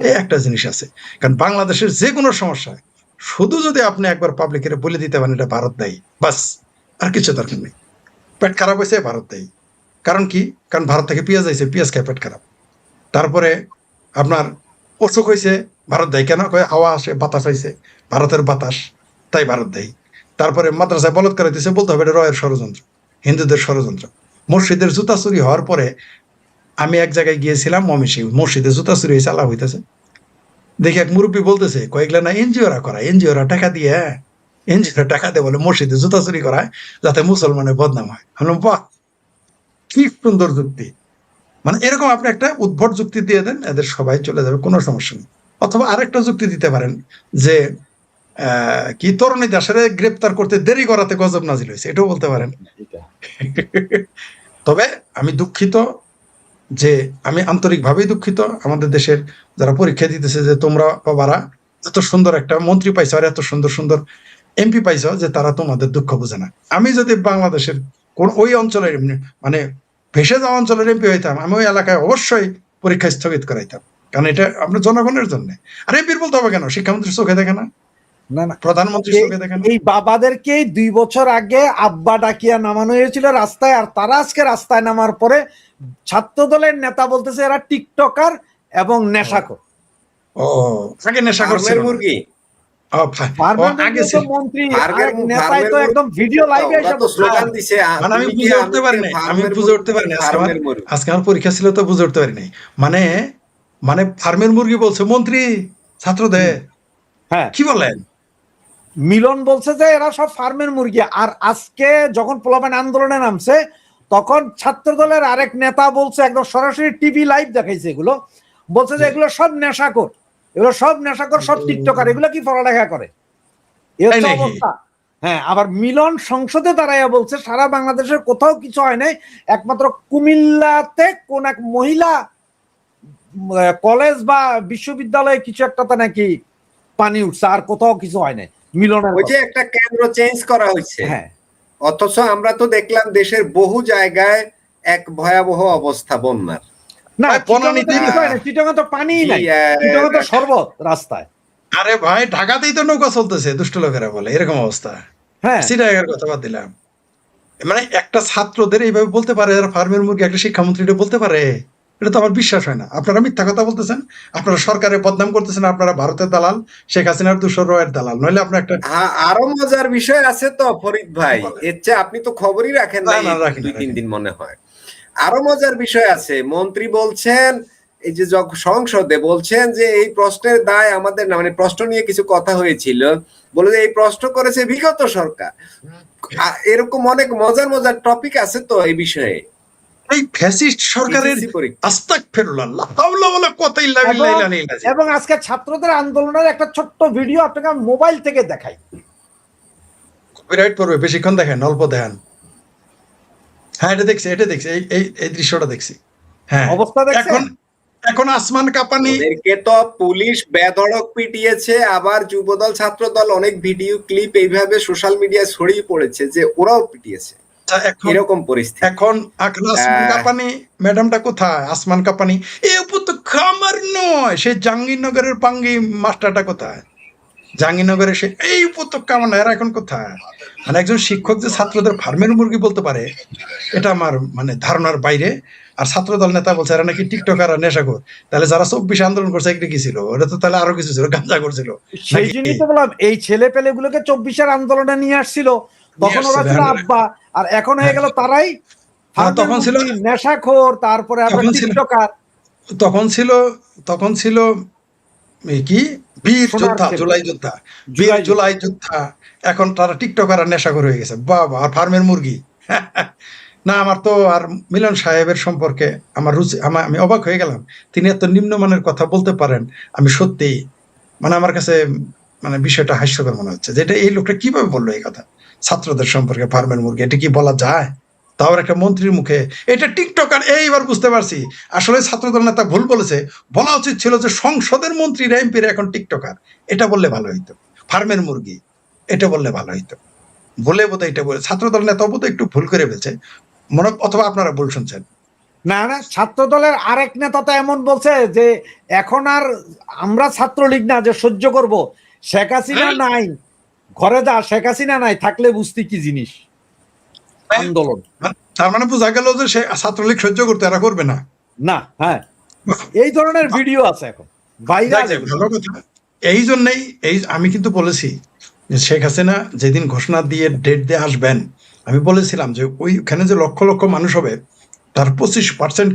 এই একটা জিনিস আছে, কারণ বাংলাদেশের যে কোনো সমস্যা শুধু যদি আপনি একবার পাবলিকের বলে দিতে পারেন এটা ভারত দায়ী, বাস, আর কিছু দরকার নেই। পেট খারাপ হয়েছে, ভারত দায়ী। কারণ কি? কারণ ভারত থেকে পেঁয়াজ আইছে, পেঁয়াজ খায় পেট খারাপ। তারপরে আপনার অসুখ হয়েছে, ভারত দায়ী। কেন? হাওয়া আসে, বাতাস আইছে, ভারতের বাতাস, তাই ভারত দায়ী। তারপরে মাদ্রাসায় বলৎকার হইতেছে, বলতে হবে এটা রয়ের ষড়যন্ত্র, হিন্দুদের ষড়যন্ত্র। মসজিদের জুতা চুরি হওয়ার পরে আমি এক জায়গায় গিয়েছিলাম, ময়মনসিংহ, মসজিদে জুতা চুরি হয়েছে, আলাপ হইতেছে, দেখি এক মুরব্বী বলতেছে, কয়েকলা না এনজিওরা করায়, এনজিওরা টাকা দিয়ে, এনজিওরা টাকা দিয়ে বলে মসজিদে জুতা চুরি করায় যাতে মুসলমানের বদনাম হয়। আমি বাহ, কি সুন্দর যুক্তি! মানে এরকম আপনি একটা উদ্ভট যুক্তি দিয়ে দেন, এদের সবাই চলে যাবে, কোনো সমস্যা নেই। অথবা আরেকটা যুক্তি দিতে পারেন যে কি তরুণী দাসের গ্রেপ্তার করতে দেরি করাতে গজব নাজিল হয়েছে, এটাও বলতে পারেন। এটা তবে আমি দুঃখিত, যে আমি আন্তরিকভাবেই দুঃখিত আমাদের দেশের যারা পরীক্ষা দিতেছে, যে তোমরা বাবারা এত সুন্দর একটা মন্ত্রী পাইছো আর এত সুন্দর সুন্দর এমপি পাইছো, যে তারা তোমাদের দুঃখ বোঝে না। আমি যদি বাংলাদেশের কোন ওই অঞ্চলের মানে ভেসে যাওয়া অঞ্চলের এমপি হইতাম, আমি ওই এলাকায় অবশ্যই পরীক্ষা স্থগিত করাইতাম, কারণ এটা আমরা জনগণের জন্য। আর এমপির বলতে হবে কেন? শিক্ষামন্ত্রীর চোখে দেখে না, না না, প্রধানমন্ত্রীর চোখে দেখে না? এই বাবাদেরকেই 2 বছর আগে আব্বা ডাকিয়া নামানো হয়েছিল রাস্তায়, আর তারা আজকে রাস্তায় নামার পরে ছাত্র দলের নেতা বলতেছে এরা টিকটকার এবং নেশাখোর। ও আগে নেশা করছিল ফার্মের না? মুরগি, ও, আগে তো ছিল। মন্ত্রী ফার্মের আরেক নেতাই তো মুরগি একদম ভিডিও লাইভে ওরা এসে তো স্লোগান দিছে, মানে আমি তুমি কি বুঝে উঠতে পারি নাই, আমি ফার্মের বুঝে উঠতে পারি মুরগি, নাই। ফার্মের মুরগি। আজকে আমার পরীক্ষা ছিল তো বুঝে উঠতে পারি নাই। মানে মানে ফার্মের মুরগি বলছে মন্ত্রী ছাত্রদের, হ্যাঁ, কি বলেন? মিলন বলছে যে এরা সব ফার্মের মুরগি। আর আজকে যখন পোলাপান আন্দোলনে নামছে তখন ছাত্র দলের আরেক নেতা বলছে, একদম সরাসরি টিভি লাইভ দেখাইছে, এগুলো বলছে যে এগুলো সব নেশাখোর, এগুলো সব নেশাখোর, সব টিকটকার, এগুলো কি পড়ালেখা করে, এই হচ্ছে তাই নাকি? অবস্থা। হ্যাঁ, আবার মিলন সংসদে দাঁড়াইয়া বলছে সারা বাংলাদেশের কোথাও কিছু হয় নাই, একমাত্র কুমিল্লাতে কোন এক মহিলা কলেজ বা বিশ্ববিদ্যালয়ে কিছু একটাতে নাকি পানি উঠছে, আর কোথাও কিছু হয় নাই মিলনের ওই যে কথা। একটা কেন্দ্র চেঞ্জ করা হয়েছে, হ্যাঁ, অথচ আমরা তো দেখলাম দেশের বহু জায়গায় এক ভয়াবহ অবস্থা বন্যার। না, ভাই, বনানীতে চিটাগাংয়ে কিছু হয় না, চিটাগাংয়ে তো পানিই জি, নাই, চিটাগাংয়ে তো শরবত রাস্তায়। আরে ভাই, ঢাকাতেই তো নৌকা চলতেছে, দুষ্ট লোকেরা বলে, এরকম অবস্থা। হ্যাঁ, সিটাগাংয়ের কথা বাদ দিলাম। মানে একটা ছাত্রদের এইভাবে বলতে পারে, আর ফার্মের মুরগি একটা শিক্ষামন্ত্রী এটা বলতে পারে? এটা তো আমার বিশ্বাস হয় না। আপনারা মিথ্যা কথা বলতেছেন, আপনারা সরকারের বদনাম করতেছেন, আপনারা ভারতের দালাল, শেখ হাসিনার দুশোর রয়ের দালাল, নইলে আপনার একটা। আরো মজার বিষয় আছে তো ফরিদ ভাই, এর চেয়ে আপনি তো খবরই রাখেন না, না না, রাখি না, 2-3 দিন মনে হয়। আরো মজার বিষয় আছে, মন্ত্রী বলছেন এই যে সংসদে বলছেন যে এই প্রশ্নের দায় আমাদের না, মানে প্রশ্ন নিয়ে কিছু কথা হয়েছিল, বলে যে এই প্রশ্ন করেছে বিগত সরকার। এরকম অনেক মজার মজার টপিক আছে তো এই বিষয়ে। এই ফ্যাসিস্ট সরকারের SSC পরীক্ষা। আস্তাগফিরুল্লাহ, লা হাওলা ওয়ালা কুওয়াতা ইল্লা বিল্লাহিল আলিয়্যিল আযীম। এবং আজকে ছাত্রদের আন্দোলনের একটা ছোট্ট ভিডিও আপনাকে মোবাইল থেকে দেখাই। কপিরাইট পড়বে, বেশিক্ষণ দেখেন, অল্প দেখেন। হ্যাঁ, এটা দেখছি, এই এই এই দৃশ্যটা দেখছি। হ্যাঁ, অবস্থা দেখছেন? এখন এখন আসমান কাঁপানি। ওদেরকে তো পুলিশ বেধড়ক পিটিয়েছে, আবার যুবদল ছাত্রদল অনেক ভিডিও ক্লিপ এইভাবে সোশ্যাল মিডিয়ায় ছড়িয়ে পড়েছে যে ওরাও পিটিয়েছে, এরকম পরিস্থিতি। এখন আসমান কাঁপানি ম্যাডামটা কোথায়? আসমান কাঁপানি এ উপত্যকা আমার নয়, সে জাহাঙ্গীরনগরের পাঙ্গি মাস্টারটা কোথায়? জাহাঙ্গীরনগরে সে এই উপত্যকা আমার নয়, এরা এখন কোথায়? মানে একজন শিক্ষক যে ছাত্রদের ফার্মের মুরগি বলতে পারে, এটা আমার মানে ধারণার বাইরে। আর ছাত্রদল নেতা বলছে এরা নাকি টিকটকার আর নেশাখোর। তাহলে যারা 24 আন্দোলন করছে এটা কি ছিল? ওটা তো তাহলে আরো কিছু ছিল, গাঁজা করছিল। সেই জন্যই তো বললাম এই ছেলে পেলে গুলোকে 24-এর আন্দোলনে নিয়ে আসছিল, তখন ওরা ছিল আব্বা, আর এখন হয়ে গেল তারাই তখন ছিল নেশাখোর, তারপরে আপনার টিকটকার। তখন ছিল এই কি বীর যোদ্ধা, জুলাই যোদ্ধা, বীর জুলাই যোদ্ধা। এখন তারা টিকটকার আর নেশাখোর হয়ে গেছে। বাবা, আর ফার্মের মুরগি। না, আমার তো আর মিলন সাহেবের সম্পর্কে আমার রুচি, আমি অবাক হয়ে গেলাম, তিনি এত নিম্নমানের কথা বলতে পারেন। আমি সত্যি মানে আমার কাছে মানে বিষয়টা হাস্যকর মনে হচ্ছে, যে এটা এই লোকটা কিভাবে বললো এই কথা ছাত্রদের সম্পর্কে, ফার্মের মুরগি, এটা কি বলা যায়? তাও একটা মন্ত্রীর মুখে। এটা টিকটকার, এইবার বুঝতে পারছি আসলে ছাত্রদল নেতা ভুল বলেছে। বলা উচিত ছিল যে সংসদের মন্ত্রীরা, এমপিরা এখন টিকটকার, এটা বললে ভালো হইতো। ফার্মের মুরগি এটা বললে ভালো হইতো, বলে বোধহয় এটা বলে ছাত্রদল নেতা বোধহয় একটু ভুল করে ফেলছে মনে, অথবা আপনারা ভুল শুনছেন। না না, ছাত্র দলের আরেক নেতা তো এমন বলছে যে এখন আর আমরা ছাত্রলীগ না যে সহ্য করব, শেখ হাসিনা নাই, ঘরে যা, শেখ হাসিনা নাই, থাকলে বুঝতি কি জিনিস আন্দোলন। তার মানে বোঝা গেল যে সে ছাত্রলীগ সহ্য করতে, এরা করবে না। না, হ্যাঁ, এই ধরনের ভিডিও আছে এখন ভাইরাল। ভালো কথা। এই জন্যই আমি কিন্তু বলেছি যে শেখ হাসিনা যেদিন ঘোষণা দিয়ে ডেট দিয়ে আসবেন, আমি বলেছিলাম যে ওইখানে যে লক্ষ লক্ষ মানুষ হবে তার 25%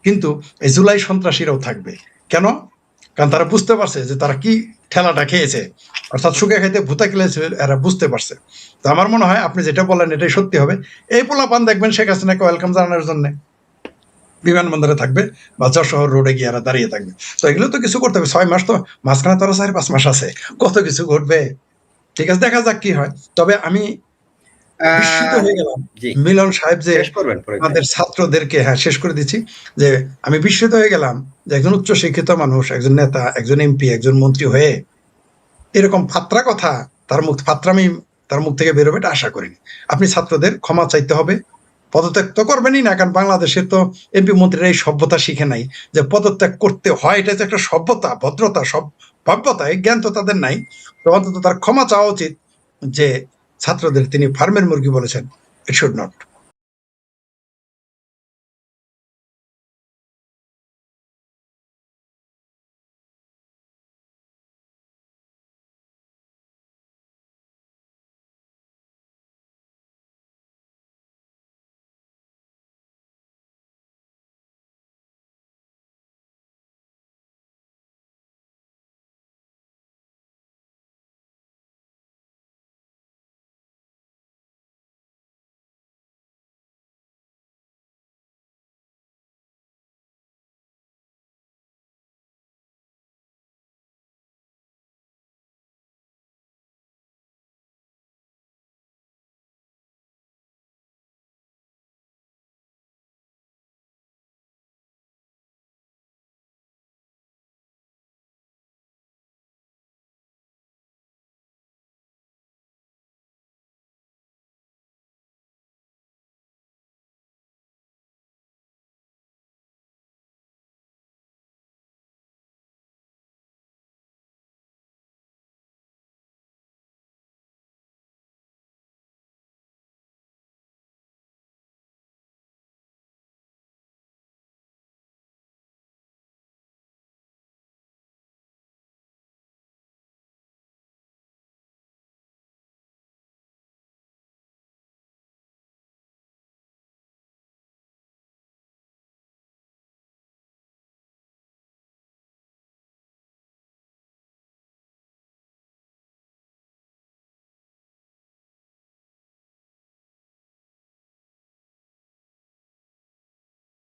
কিন্তু এই জুলাই সন্ত্রাসীরাও থাকবে। কেন? কারণ তারা বুঝতে পারছে যে তারা কি ঠেলাটা খেয়েছে, অর্থাৎ শুকে খাইতে ভূতা খেলেছে, এরা বুঝতে পারছে। তো আমার মনে হয় আপনি যেটা বললেন এটাই সত্যি হবে। এই পোলাপান দেখবেন শেখ হাসিনাকে ওয়েলকাম জানানোর জন্য। বিমানবন্দরে থাকবে বা যশোর রোডে গিয়ে এরা দাঁড়িয়ে থাকবে। তো এগুলো তো কিছু করতে হবে, 6 মাস তো মাঝখানে তো আরো 4-5 মাস আছে, কত কিছু ঘটবে। ঠিক আছে, দেখা যাক কি হয়। তবে আমি বিস্মিত হয়ে গেলাম জি মিলন সাহেব যে শেষ করবেন পরে আমাদের ছাত্রদেরকে, হ্যাঁ শেষ করে দিচ্ছি, যে আমি বিস্মিত হয়ে গেলাম যে একজন উচ্চ শিক্ষিত মানুষ, একজন নেতা, একজন এমপি, একজন মন্ত্রী হয়ে এরকম ফাত্রা কথা ফাত্রামি তার মুখ থেকে বেরোবে এটা আশা করিনি। আপনি ছাত্রদের ক্ষমা চাইতে হবে, পদত্যাগ তো করবেনই না, কারণ বাংলাদেশের তো এমপি মন্ত্রীরা এই সভ্যতা শিখে নাই যে পদত্যাগ করতে হয়, এটা যে একটা সভ্যতা, ভদ্রতা, সব ভব্যতা, এই জ্ঞান তো তাদের নাই। তো অন্তত তার ক্ষমা চাওয়া উচিত যে ছাত্রদের তিনি ফার্মের মুরগি বলেছেন, ইট শুড নট।